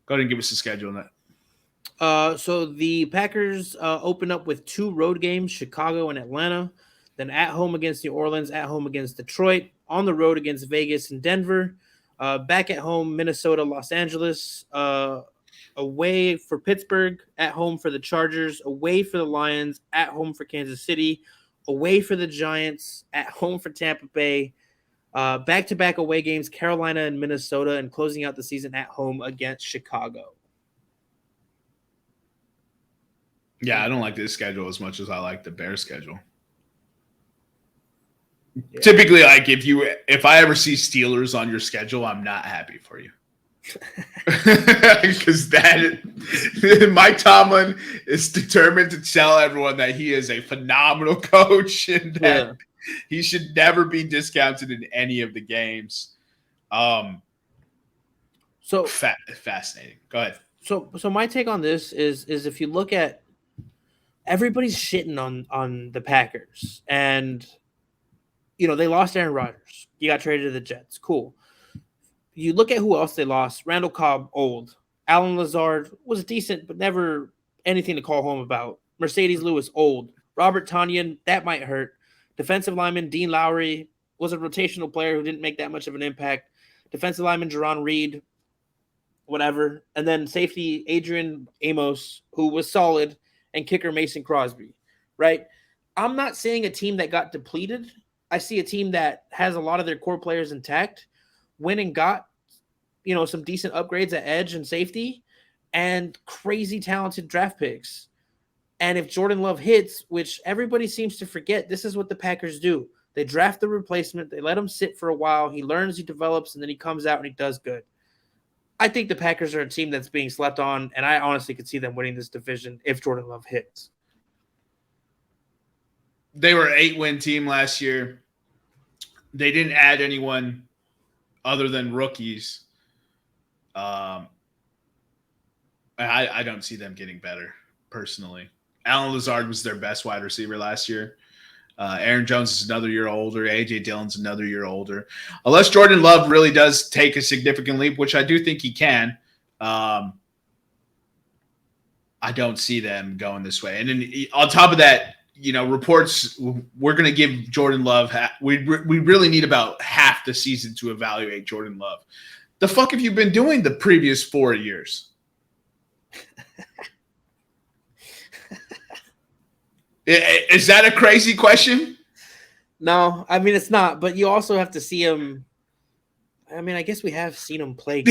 Go ahead and give us a schedule on that. So the Packers open up with 2 road games, Chicago and Atlanta, then at home against New Orleans, at home against Detroit, on the road against Vegas and Denver, back at home, Minnesota, Los Angeles, away for Pittsburgh, at home for the Chargers, away for the Lions, at home for Kansas City, away for the Giants, at home for Tampa Bay, back-to-back away games, Carolina and Minnesota, and closing out the season at home against Chicago. Yeah, I don't like this schedule as much as I like the Bears schedule. Yeah. Typically, like if I ever see Steelers on your schedule, I'm not happy for you. Because Mike Tomlin is determined to tell everyone that he is a phenomenal coach and that he should never be discounted in any of the games. So fascinating. Go ahead. So my take on this is if you look at everybody's shitting on the Packers, and they lost Aaron Rodgers. He got traded to the Jets. Cool. You look at who else they lost. Randall Cobb, old. Alan Lazard was decent, but never anything to call home about. Mercedes Lewis, old. Robert Tonyan, that might hurt. Defensive lineman Dean Lowry was a rotational player who didn't make that much of an impact. Defensive lineman Jerron Reed, whatever. And then safety Adrian Amos, who was solid, and kicker Mason Crosby, right? I'm not seeing a team that got depleted. I see a team that has a lot of their core players intact, went and got, some decent upgrades at edge and safety, and crazy talented draft picks. And if Jordan Love hits, which everybody seems to forget, this is what the Packers do. They draft the replacement. They let him sit for a while. He learns, he develops, and then he comes out and he does good. I think the Packers are a team that's being slept on, and I honestly could see them winning this division if Jordan Love hits. They were an 8-win team last year. They didn't add anyone other than rookies. I don't see them getting better personally. Alan Lazard was their best wide receiver last year. Aaron Jones is another year older. A.J. Dillon's another year older. Unless Jordan Love really does take a significant leap, which I do think he can, I don't see them going this way. And then on top of that, reports, we're going to give Jordan Love we really need about half the season to evaluate Jordan Love. The fuck have you been doing the previous 4 years? Is that a crazy question? No, I mean it's not. But you also have to see him. I mean, I guess we have seen him play.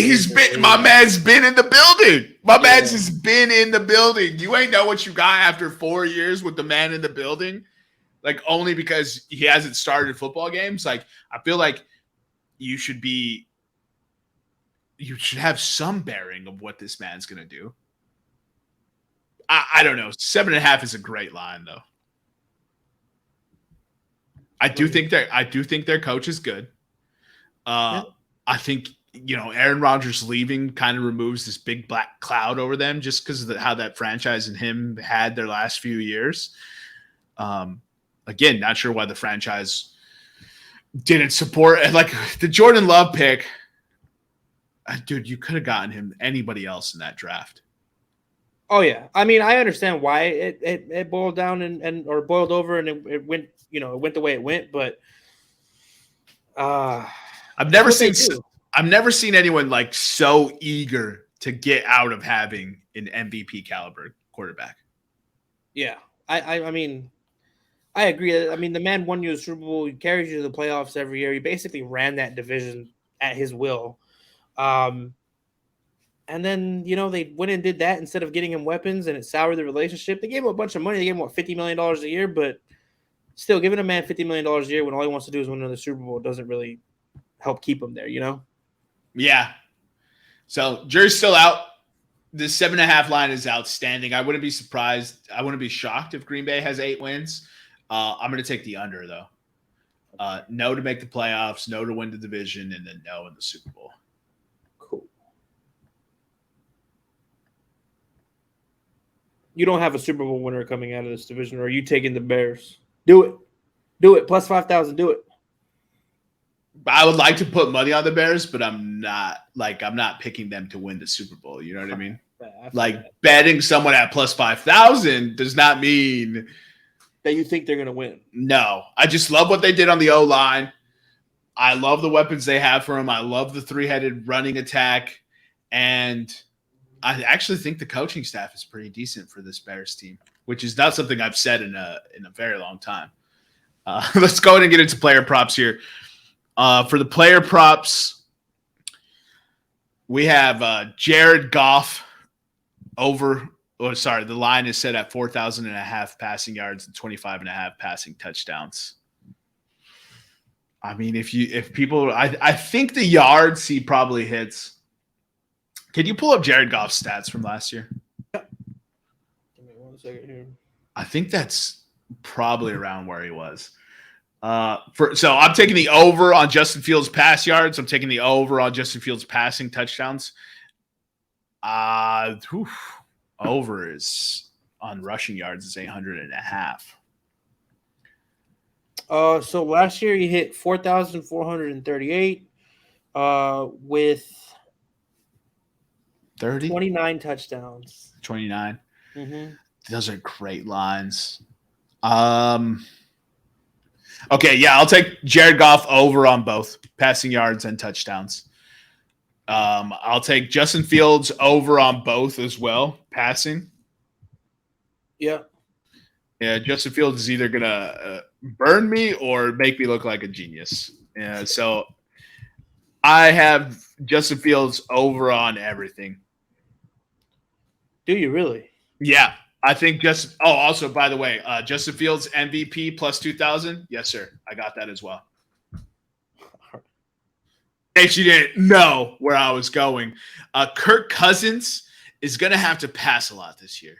My man's been in the building. Man's has been in the building. You ain't know what you got after 4 years with the man in the building, like only because he hasn't started football games. Like I feel like you should have some bearing of what this man's gonna do. I don't know. 7.5 is a great line, though. I do think their coach is good. I think Aaron Rodgers leaving kind of removes this big black cloud over them, just because of how that franchise and him had their last few years. Again, not sure why the franchise didn't support it. Like the Jordan Love pick, dude. You could have gotten him anybody else in that draft. Oh yeah, I mean I understand why it boiled down or boiled over and it went it went the way it went, but I've never seen anyone like so eager to get out of having an MVP caliber quarterback. Yeah, I mean I agree. I mean the man won you a Super Bowl. He carries you to the playoffs every year. He basically ran that division at his will. And then, they went and did that instead of getting him weapons, and it soured the relationship. They gave him a bunch of money. They gave him, $50 million a year, but still giving a man $50 million a year when all he wants to do is win another Super Bowl doesn't really help keep him there, Yeah. So, jury's still out. This 7.5 line is outstanding. I wouldn't be surprised. I wouldn't be shocked if Green Bay has 8 wins. I'm going to take the under, though. No to make the playoffs, no to win the division, and then no in the Super Bowl. You don't have a Super Bowl winner coming out of this division, or are you taking the Bears? Do it. Plus 5,000. Do it. I would like to put money on the Bears, but I'm not picking them to win the Super Bowl. You know what I mean? Like betting someone at plus 5,000 does not mean that you think they're going to win. No, I just love what they did on the O-line. I love the weapons they have for them. I love the 3-headed running attack, and I actually think the coaching staff is pretty decent for this Bears team, which is not something I've said in a very long time. Let's go ahead and get into player props here. For the player props, we have Jared Goff over. Oh, sorry, the line is set at 4,500 passing yards and 25.5 passing touchdowns. I mean, if people, I think the yards he probably hits. Can you pull up Jared Goff's stats from last year? Give me 1 second here. I think that's probably around where he was. So I'm taking the over on Justin Fields' pass yards. I'm taking the over on Justin Fields' passing touchdowns. Over is on rushing yards is 800.5. So last year he hit 4,438 with 29 touchdowns. 29. Mm-hmm. Those are great lines. Okay, yeah, I'll take Jared Goff over on both passing yards and touchdowns. I'll take Justin Fields over on both as well, passing. Yeah. Yeah, Justin Fields is either going to burn me or make me look like a genius. Yeah, so I have Justin Fields over on everything. Do you really? Yeah, I think also, by the way, Justin Fields MVP plus 2,000. Yes, sir. I got that as well. In case you didn't know where I was going, Kirk Cousins is going to have to pass a lot this year.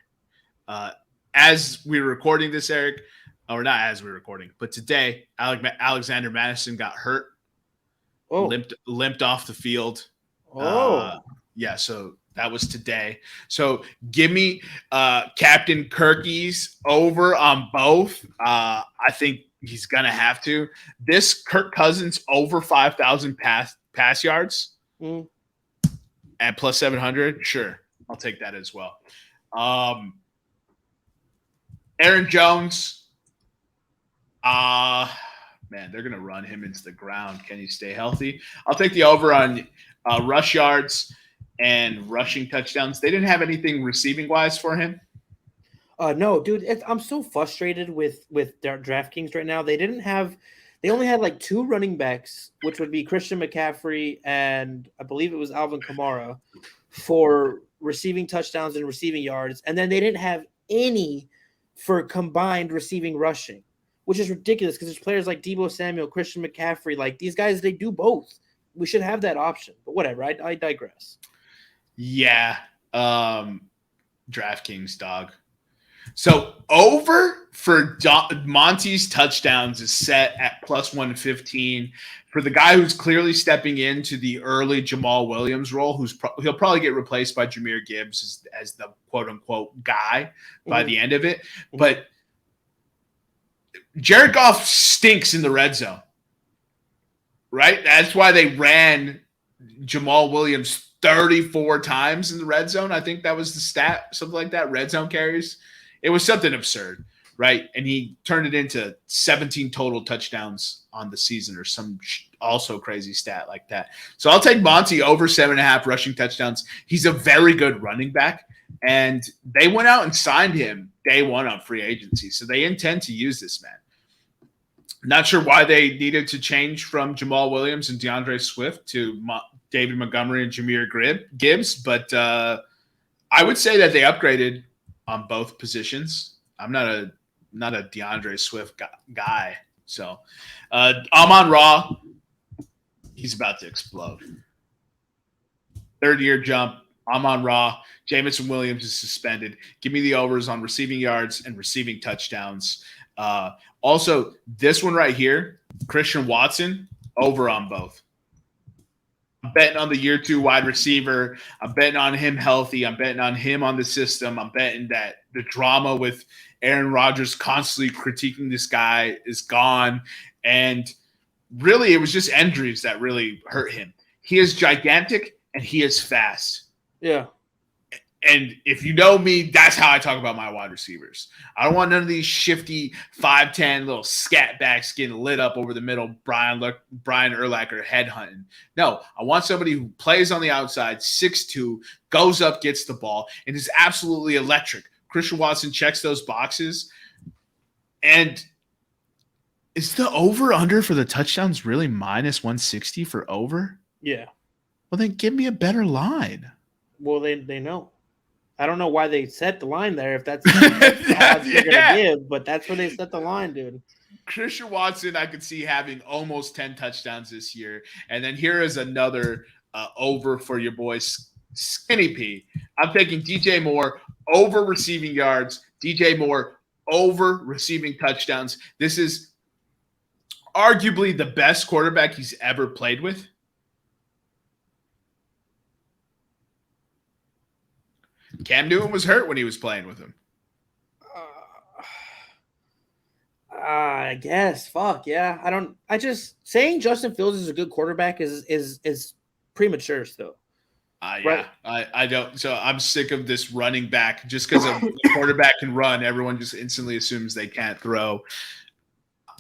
As we're recording this, Eric, or not as we're recording, but today, Alexander Madison got hurt, limped off the field. Oh, yeah. So That was today. So give me Captain Kirky's over on both. I think he's going to have to. This Kirk Cousins over 5,000 pass yards at plus 700. Sure, I'll take that as well. Aaron Jones. Man, they're going to run him into the ground. Can he stay healthy? I'll take the over on rush yards and rushing touchdowns. They didn't have anything receiving wise for him. No, dude, I'm so frustrated with their DraftKings right now. They only had like 2 running backs, which would be Christian McCaffrey and I believe it was Alvin Kamara for receiving touchdowns and receiving yards. And then they didn't have any for combined receiving rushing, which is ridiculous because there's players like Deebo Samuel, Christian McCaffrey, like these guys, they do both. We should have that option, but whatever. I digress. Yeah. DraftKings, dog. So over for Monty's touchdowns is set at plus 115 for the guy who's clearly stepping into the early Jamal Williams role, he'll probably get replaced by Jahmyr Gibbs as the quote unquote guy by the end of it. But Jared Goff stinks in the red zone, right? That's why they ran Jamal Williams 34 times in the red zone. I think that was the stat, something like that. Red zone carries. It was something absurd, right? And he turned it into 17 total touchdowns on the season or some also crazy stat like that. So I'll take Monty over 7.5 rushing touchdowns. He's a very good running back. And they went out and signed him day one on free agency. So they intend to use this man. Not sure why they needed to change from Jamal Williams and DeAndre Swift to David Montgomery and Jahmyr Gibbs, but I would say that they upgraded on both positions. I'm not a DeAndre Swift guy. So Amon-Ra, he's about to explode. Third-year jump, Amon-Ra. Jamison Williams is suspended. Give me the overs on receiving yards and receiving touchdowns. Also, this one right here, Christian Watson, over on both. I'm betting on the year 2 wide receiver. I'm betting on him healthy. I'm betting on him on the system. I'm betting that the drama with Aaron Rodgers constantly critiquing this guy is gone. And really, it was just injuries that really hurt him. He is gigantic and he is fast. Yeah. And if you know me, that's how I talk about my wide receivers. I don't want none of these shifty 5'10" little scat backs getting lit up over the middle, Brian Urlacher headhunting. No, I want somebody who plays on the outside, 6'2", goes up, gets the ball, and is absolutely electric. Christian Watson checks those boxes. And is the over-under for the touchdowns really minus 160 for over? Yeah. Well, then give me a better line. Well, they know. I don't know why they set the line there if that's the odds they're going to give, but that's where they set the line, dude. Christian Watson, I could see having almost 10 touchdowns this year. And then here is another over for your boy Skinny P. I'm taking DJ Moore over receiving yards, DJ Moore over receiving touchdowns. This is arguably the best quarterback he's ever played with. Cam Newton was hurt when he was playing with him. I guess. Fuck yeah. Saying Justin Fields is a good quarterback is premature still. Yeah, right? I don't. So I'm sick of this running back. Just because a quarterback can run, everyone just instantly assumes they can't throw.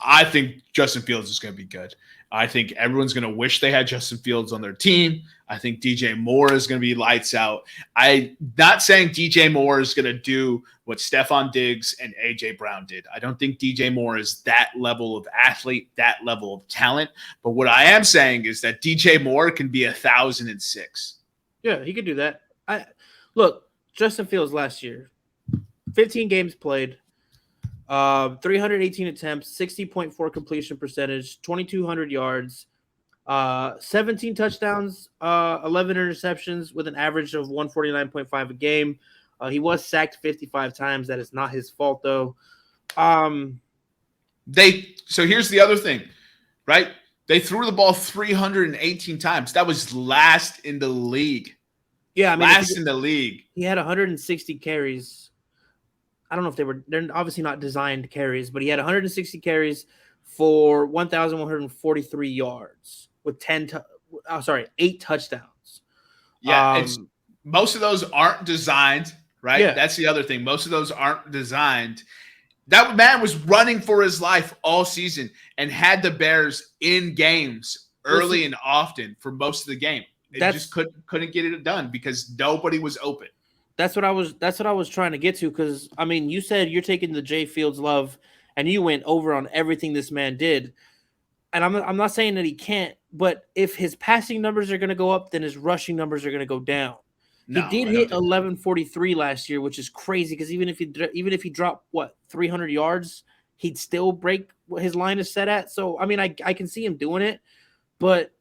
I think Justin Fields is going to be good. I think everyone's going to wish they had Justin Fields on their team. I think DJ Moore is going to be lights out. I'm not saying DJ Moore is going to do what Stephon Diggs and A.J. Brown did. I don't think DJ Moore is that level of athlete, that level of talent. But what I am saying is that DJ Moore can be 1,006. Yeah, he could do that. Look, Justin Fields last year, 15 games played. 318 attempts, 60.4 completion percentage, 2,200 yards, 17 touchdowns, 11 interceptions with an average of 149.5 a game. He was sacked 55 times. That is not his fault, though. So here's the other thing, right? They threw the ball 318 times. That was last in the league. Yeah, I mean, last in the league. He had 160 carries. I don't know if they're obviously not designed carries, but he had 160 carries for 1,143 yards with 8 touchdowns. Yeah, most of those aren't designed, right? Yeah. That's the other thing. Most of those aren't designed. That man was running for his life all season and had the Bears in games early and often for most of the game. It just couldn't get it done because nobody was open. That's what I was trying to get to, because I mean, you said you're taking the Jay Fields love and you went over on everything this man did. And I'm not saying that he can't, but if his passing numbers are going to go up, then his rushing numbers are going to go down. No, he did hit 1143 last year, which is crazy, because even if he dropped 300 yards, he'd still break what his line is set at. So I mean, I can see him doing it, but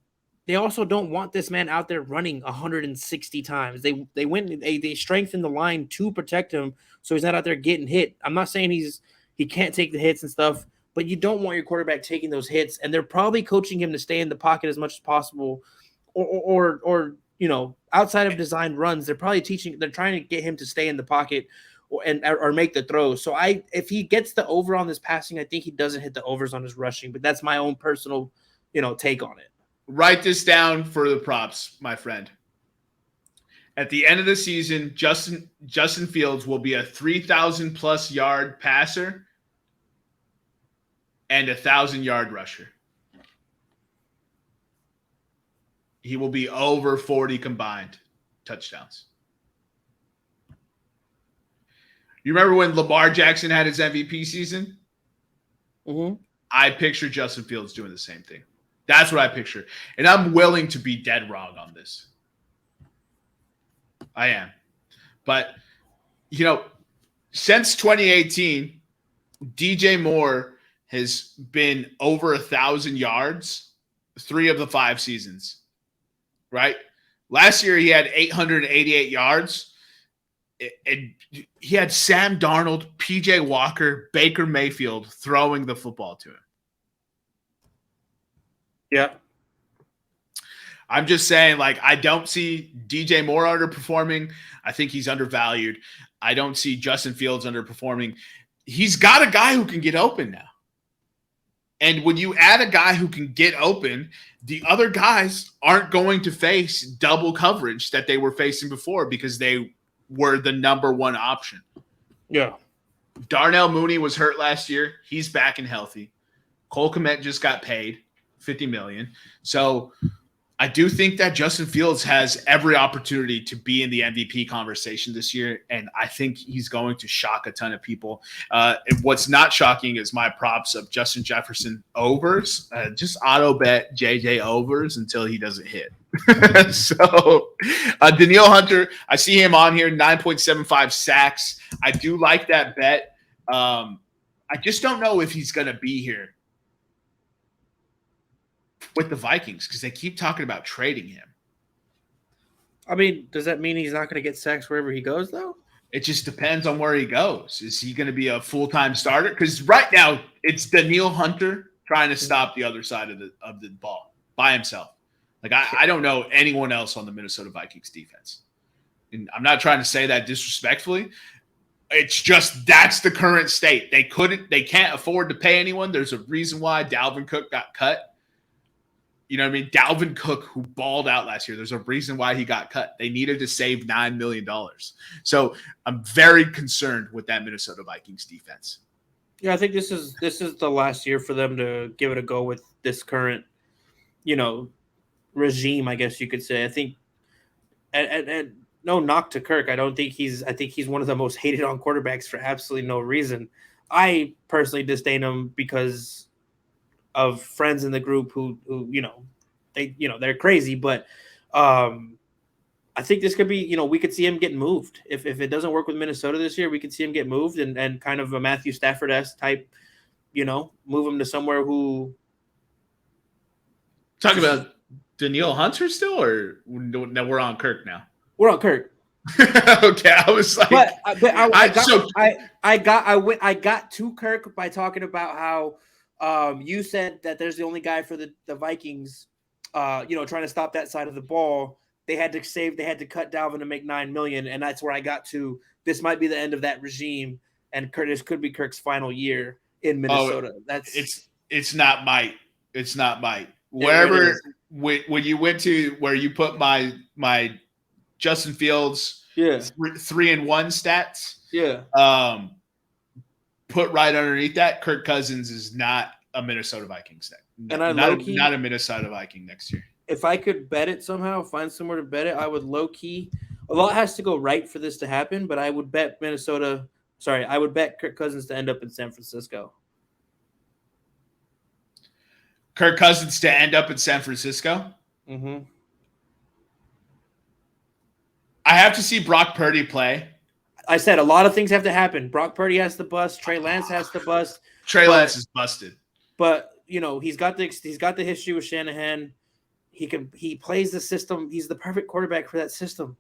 they also don't want this man out there running 160 times. They strengthened the line to protect him, so he's not out there getting hit. I'm not saying he can't take the hits and stuff, but you don't want your quarterback taking those hits, and they're probably coaching him to stay in the pocket as much as possible, or outside of designed runs, they're trying to get him to stay in the pocket or make the throws. So if he gets the over on this passing, I think he doesn't hit the overs on his rushing, but that's my own personal, take on it. Write this down for the props, my friend. At the end of the season, Justin Fields will be a 3,000+ yard passer and 1,000-yard rusher. He will be over 40 combined touchdowns. You remember when Lamar Jackson had his MVP season? Mm-hmm. I picture Justin Fields doing the same thing. That's what I picture. And I'm willing to be dead wrong on this. I am. But, since 2018, DJ Moore has been over 1,000 yards 3 of the 5 seasons, right? Last year, he had 888 yards. And he had Sam Darnold, PJ Walker, Baker Mayfield throwing the football to him. Yeah. I'm just saying, I don't see DJ Moore underperforming. I think he's undervalued. I don't see Justin Fields underperforming. He's got a guy who can get open now. And when you add a guy who can get open, the other guys aren't going to face double coverage that they were facing before because they were the number one option. Yeah. Darnell Mooney was hurt last year. He's back and healthy. Cole Kmet just got paid $50 million. So I do think that Justin Fields has every opportunity to be in the MVP conversation this year, and I think he's going to shock a ton of people. What's not shocking is my props of Justin Jefferson overs. Just auto bet JJ overs until he doesn't hit. So Danielle Hunter, I see him on here, 9.75 sacks. I do like that bet. I just don't know if he's going to be here with the Vikings because they keep talking about trading him. I mean, does that mean he's not going to get sacks wherever he goes, though? It just depends on where he goes. Is he going to be a full-time starter? Because right now it's Danielle Hunter trying to stop the other side of the ball by himself. I don't know anyone else on the Minnesota Vikings defense. And I'm not trying to say that disrespectfully. It's just that's the current state. They can't afford to pay anyone. There's a reason why Dalvin Cook got cut. You know what I mean? Dalvin Cook, who balled out last year, there's a reason why he got cut. They needed to save $9 million. So I'm very concerned with that Minnesota Vikings defense. Yeah, I think this is the last year for them to give it a go with this current, regime, I guess you could say. I think, and no knock to Kirk. I think he's one of the most hated on quarterbacks for absolutely no reason. I personally disdain him because of friends in the group who they're crazy, but I think this could be, we could see him getting moved. If it doesn't work with Minnesota this year, we could see him get moved and kind of a Matthew Stafford-esque type, move him to somewhere who. Talking about Danielle Hunter still, or no, we're on Kirk now? We're on Kirk. Okay, I was like, I got to Kirk by talking about how you said that there's the only guy for the Vikings, trying to stop that side of the ball they had to cut Dalvin to make $9 million, and that's where I got to. This might be the end of that regime, and Curtis could be Kirk's final year in Minnesota. It's not might. It's not might. Wherever when you went to where you put my Justin Fields 3-1 stats, put right underneath that, Kirk Cousins is not a Minnesota Vikings and not a Minnesota Viking next year. If I could bet it somehow, find somewhere to bet it, I would low key. A lot has to go right for this to happen, but I would bet I would bet Kirk Cousins to end up in San Francisco. Kirk Cousins to end up in San Francisco? Mm-hmm. I have to see Brock Purdy play. I said a lot of things have to happen. Brock Purdy has to bust. Trey Lance has to bust. Lance is busted. But, he's got the history with Shanahan. He plays the system. He's the perfect quarterback for that system.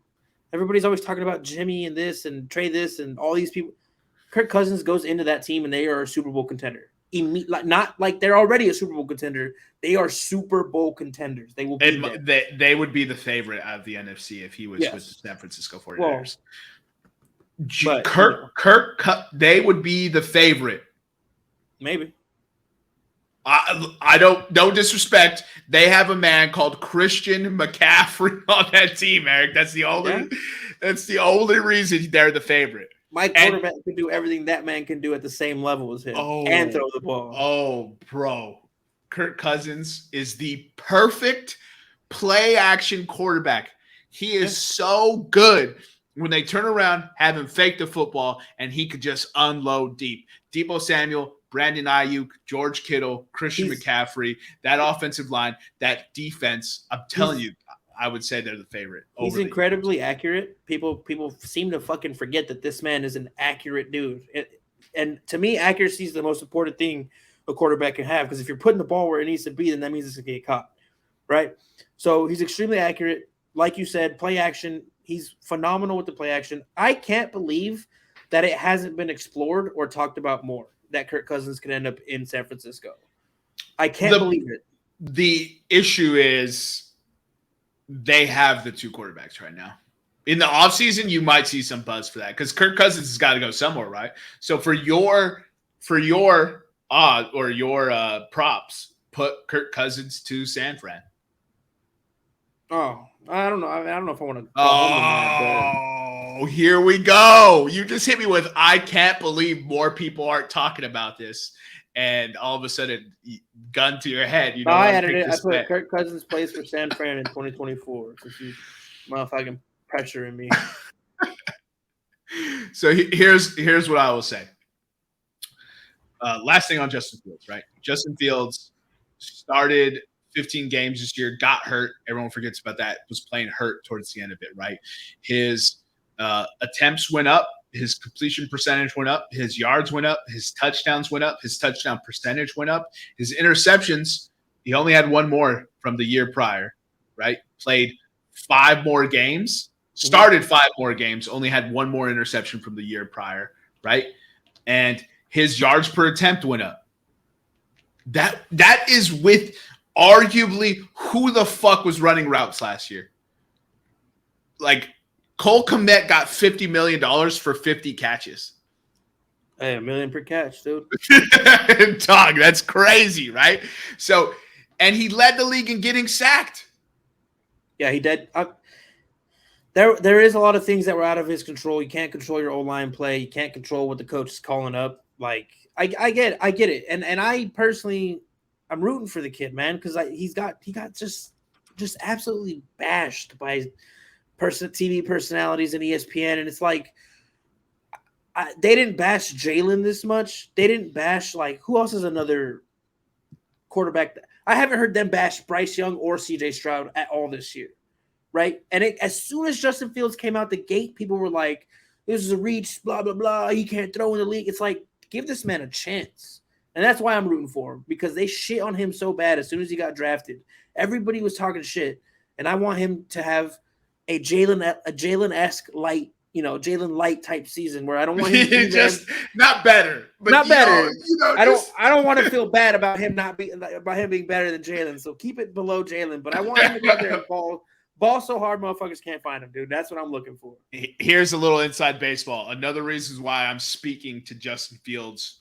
Everybody's always talking about Jimmy and this and Trey this and all these people. Kirk Cousins goes into that team and they are a Super Bowl contender. Not like they're already a Super Bowl contender. They are Super Bowl contenders. They will be they would be the favorite out of the NFC if he was with the San Francisco 49ers. But Kirk, they would be the favorite. Maybe. I don't disrespect. They have a man called Christian McCaffrey on that team, Eric. That's the only reason they're the favorite. My quarterback can do everything that man can do at the same level as him and throw the ball. Oh, bro. Kirk Cousins is the perfect play-action quarterback. He is so good when they turn around, have him fake the football, and he could just unload deep. Deebo Samuel, Brandon Ayuk, George Kittle, Christian McCaffrey, that offensive line, that defense, I'm telling you, I would say they're the favorite. He's incredibly accurate. People seem to fucking forget that this man is an accurate dude. And to me, accuracy is the most important thing a quarterback can have, because if you're putting the ball where it needs to be, then that means it's going to get caught, right? So he's extremely accurate. Like you said, play action. He's phenomenal with the play action. I can't believe that it hasn't been explored or talked about more, that Kirk Cousins could end up in San Francisco. I can't believe it. The issue is they have the two quarterbacks right now. In the offseason, you might see some buzz for that because Kirk Cousins has got to go somewhere, right? So for your odd or your props, put Kirk Cousins to San Fran. Oh, I don't know. I don't know if I want to. Oh, here we go. You just hit me with, I can't believe more people aren't talking about this. And all of a sudden, gun to your head. You know, I added it. I put Kirk Cousins plays for San Fran in 2024. Since you motherfucking pressuring me. So here's what I will say. Last thing on Justin Fields, right? Justin Fields started 15 games this year, got hurt. Everyone forgets about that. Was playing hurt towards the end of it, right? His attempts went up. His completion percentage went up. His yards went up. His touchdowns went up. His touchdown percentage went up. His interceptions, he only had one more from the year prior, right? Played 5 more games, started 5 more games, only had one more interception from the year prior, right? And his yards per attempt went up. That is with arguably who the fuck was running routes last year. Like, Cole Kmet got $50 million for 50 catches. Hey, $1 million per catch, dude. Dog, that's crazy, right? So, and he led the league in getting sacked. Yeah, he did. There is a lot of things that were out of his control. You can't control your O-line play. You can't control what the coach is calling up. Like, I get it. And I personally, I'm rooting for the kid, man, because he got just absolutely bashed by TV personalities and ESPN, and it's like they didn't bash Jalen this much. They didn't bash, like, who else is another quarterback? I haven't heard them bash Bryce Young or CJ Stroud at all this year, right? And as soon as Justin Fields came out the gate, people were like, "This is a reach, blah blah blah. He can't throw in the league." It's like, give this man a chance, and that's why I'm rooting for him, because they shit on him so bad as soon as he got drafted. Everybody was talking shit, and I want him to have a Jalen-esque light, Jalen light type season where I don't want him to just not better, but not better. I just... don't want to feel bad about him being better than Jalen. So keep it below Jalen. But I want him to go there and Ball so hard, motherfuckers can't find him, dude. That's what I'm looking for. Here's a little inside baseball. Another reason why I'm speaking to Justin Fields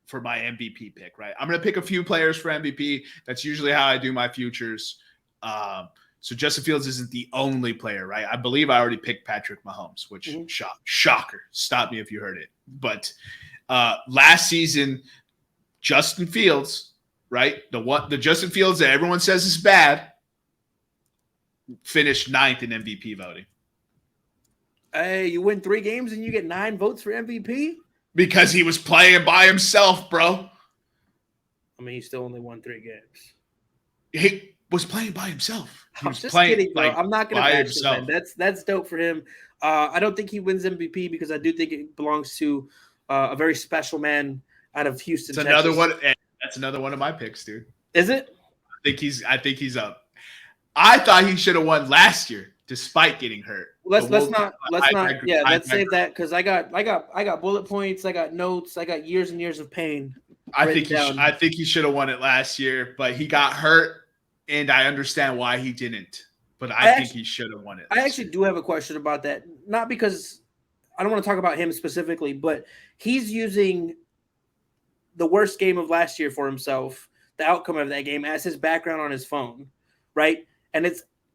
for my MVP pick, right? I'm going to pick a few players for MVP. That's usually how I do my futures. So Justin Fields isn't the only player, right? I believe I already picked Patrick Mahomes, which shocker. Stop me if you heard it. But last season, Justin Fields, right? The Justin Fields that everyone says is bad, finished 9th in MVP voting. Hey, you win 3 games and you get 9 votes for MVP? Because he was playing by himself, bro. I mean, he still only won 3 games. He was playing by himself. I'm just kidding, bro. I'm not going to bash him, man. That's dope for him. I don't think he wins MVP because I do think it belongs to a very special man out of Houston, Texas. Another one. That's another one of my picks, dude. Is it? I think he's up. I thought he should have won last year, despite getting hurt. Let's not. Yeah, let's save that because I got bullet points. I got notes. I got years and years of pain. I think he should have won it last year, but he got hurt, and I understand why he didn't. But I think he should have won it. I actually do have a question about that. Not because I don't want to talk about him specifically, but he's using the worst game of last year for himself, the outcome of that game, as his background on his phone, right? And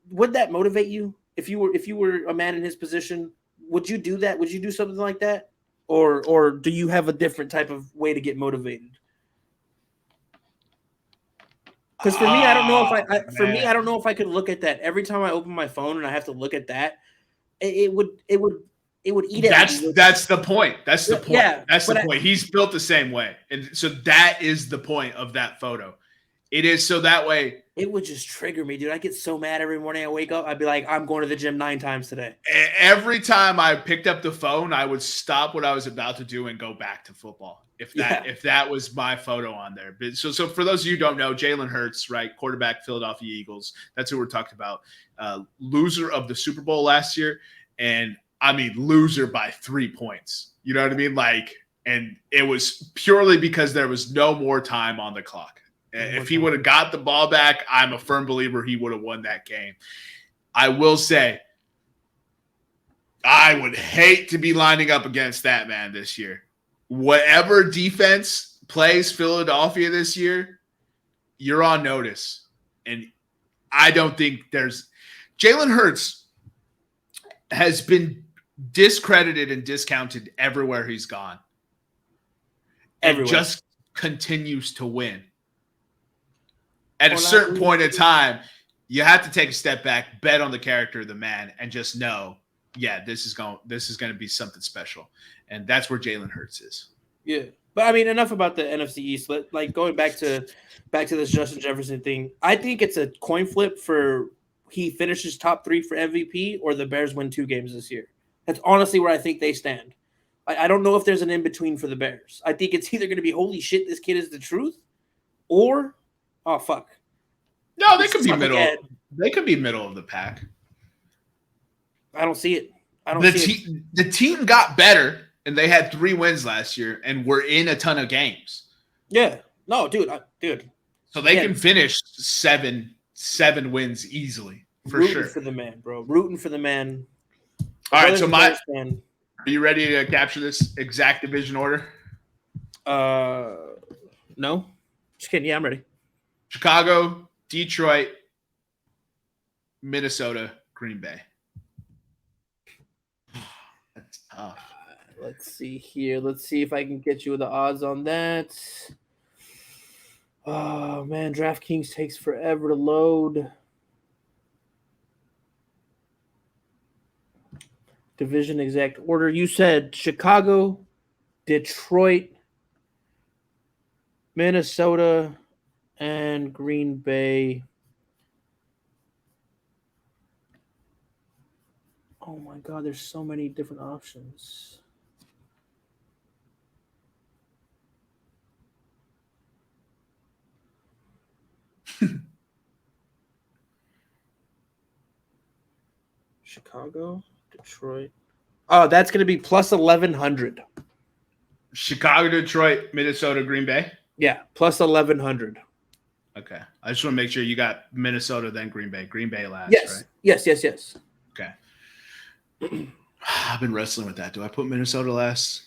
would that motivate you if you were a man in his position? Would you do that? Would you do something like that, or do you have a different type of way to get motivated? Because for me, I don't know if I don't know if I could look at that every time I open my phone and I have to look at that. It would eat at me. That's the point. That's the point. Yeah, that's the point. He's built the same way, and so that is the point of that photo. It is so that way. It would just trigger me, dude. I get so mad every morning I wake up. I'd be like, I'm going to the gym 9 times today. Every time I picked up the phone, I would stop what I was about to do and go back to football. If that was my photo on there. But so for those of you who don't know, Jalen Hurts, right, quarterback, Philadelphia Eagles. That's who we're talking about. Loser of the Super Bowl last year, and I mean loser by 3 points. You know what I mean? And it was purely because there was no more time on the clock. If he would have got the ball back, I'm a firm believer he would have won that game. I will say, I would hate to be lining up against that man this year. Whatever defense plays Philadelphia this year, you're on notice. And I don't think Jalen Hurts has been discredited and discounted everywhere he's gone. And just continues to win. At a certain point in time, you have to take a step back, bet on the character of the man, and just know, this is going to be something special, and that's where Jalen Hurts is. Yeah, but I mean, enough about the NFC East. Like going back to this Justin Jefferson thing, I think it's a coin flip for he finishes top 3 for MVP or the Bears win 2 games this year. That's honestly where I think they stand. I don't know if there's an in between for the Bears. I think it's either going to be holy shit, this kid is the truth, or oh fuck. No, they could be middle. They could be middle of the pack. I don't see it. The team got better, and they had 3 wins last year, and were in a ton of games. Yeah. No, dude. So they can finish 7 wins easily for sure. Rooting for the man, bro. Rooting for the man. All right. So are you ready to capture this exact division order? No. Just kidding. Yeah, I'm ready. Chicago, Detroit, Minnesota, Green Bay. That's tough. Let's see here. Let's see if I can get you the odds on that. Oh, man. DraftKings takes forever to load. Division exact order. You said Chicago, Detroit, Minnesota, and Green Bay. Oh my God, there's so many different options. Chicago, Detroit. Oh, that's going to be plus 1,100. Chicago, Detroit, Minnesota, Green Bay? Yeah, plus 1,100. Okay. I just want to make sure you got Minnesota, then Green Bay. Green Bay last, Yes. right? Yes. Okay. I've been wrestling with that. Do I put Minnesota last,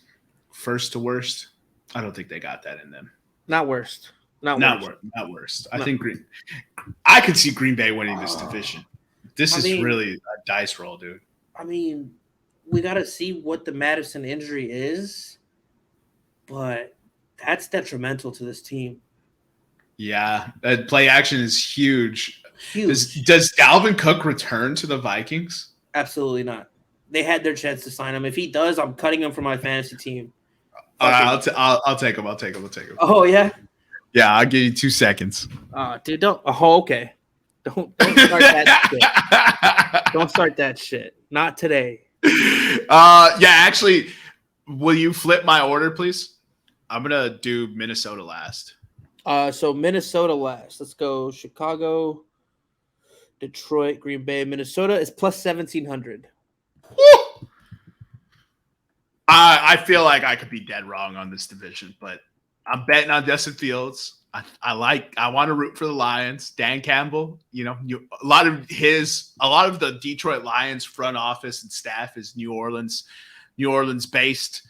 first to worst? I don't think they got that in them. Not worst. Not worst. I think I could see Green Bay winning this division. This is mean, really a dice roll, dude. I mean, we got to see what the Madison injury is, but that's detrimental to this team. Yeah, that play action is huge. Huge. Does Dalvin Cook return to the Vikings? Absolutely not. They had their chance to sign him. If he does, I'm cutting him from my fantasy team. I'll take him. Oh, yeah? Yeah, I'll give you 2 seconds. Dude, don't. Oh, okay. Don't start that shit. Don't start that shit. Not today. Yeah, actually, will you flip my order, please? I'm gonna do Minnesota last. So Minnesota last. Let's go Chicago, Detroit, Green Bay. Minnesota is plus 1,700. I feel like I could be dead wrong on this division, but I'm betting on Justin Fields. I want to root for the Lions. Dan Campbell, a lot of the Detroit Lions front office and staff is New Orleans based.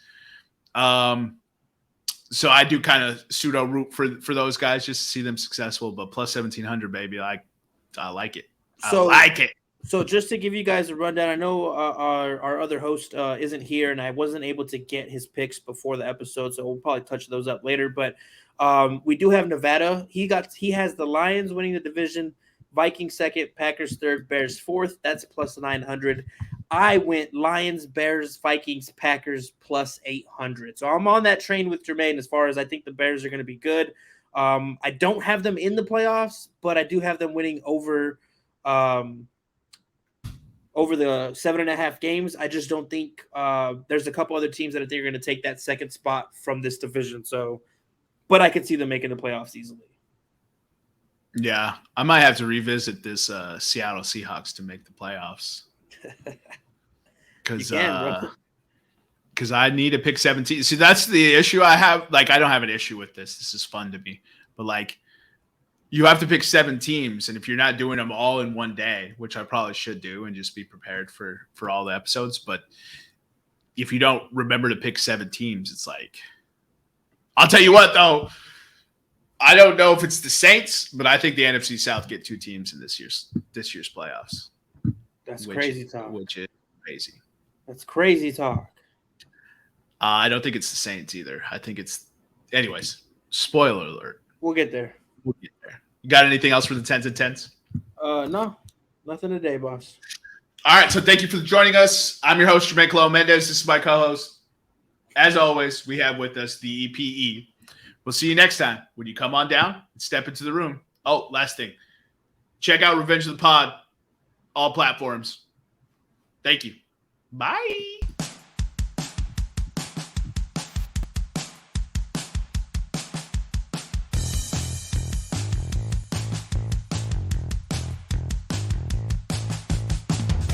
So I do kind of pseudo root for those guys just to see them successful. But plus 1,700, baby, I like it. I like it. So just to give you guys a rundown, I know our other host isn't here, and I wasn't able to get his picks before the episode, so we'll probably touch those up later. But we do have Nevada. He has the Lions winning the division, Vikings second, Packers third, Bears fourth. That's plus 900. I went Lions, Bears, Vikings, Packers plus 800. So I'm on that train with Jermaine as far as I think the Bears are going to be good. I don't have them in the playoffs, but I do have them winning over the 7.5 games. I just don't think there's a couple other teams that I think are going to take that second spot from this division. So, but I could see them making the playoffs easily. Yeah, I might have to revisit this Seattle Seahawks to make the playoffs. Because I need to pick 17. See, that's the issue I have. Like, I don't have an issue with this. This is fun to me. But, like, you have to pick 7 teams, and if you're not doing them all in one day, which I probably should do and just be prepared for all the episodes, but if you don't remember to pick 7 teams, it's like – I'll tell you what, though. I don't know if it's the Saints, but I think the NFC South get 2 teams in this year's playoffs. That's crazy talk. Which is crazy. That's crazy talk. I don't think it's the Saints either. I think it's – anyways, spoiler alert. We'll get there. You got anything else for the 10s and 10s? No. Nothing today, boss. All right, so thank you for joining us. I'm your host, Jermaine Mendez. This is my co-host. As always, we have with us the EPE. We'll see you next time when you come on down and step into the room. Oh, last thing. Check out Revenge of the Pod, all platforms. Thank you. Bye.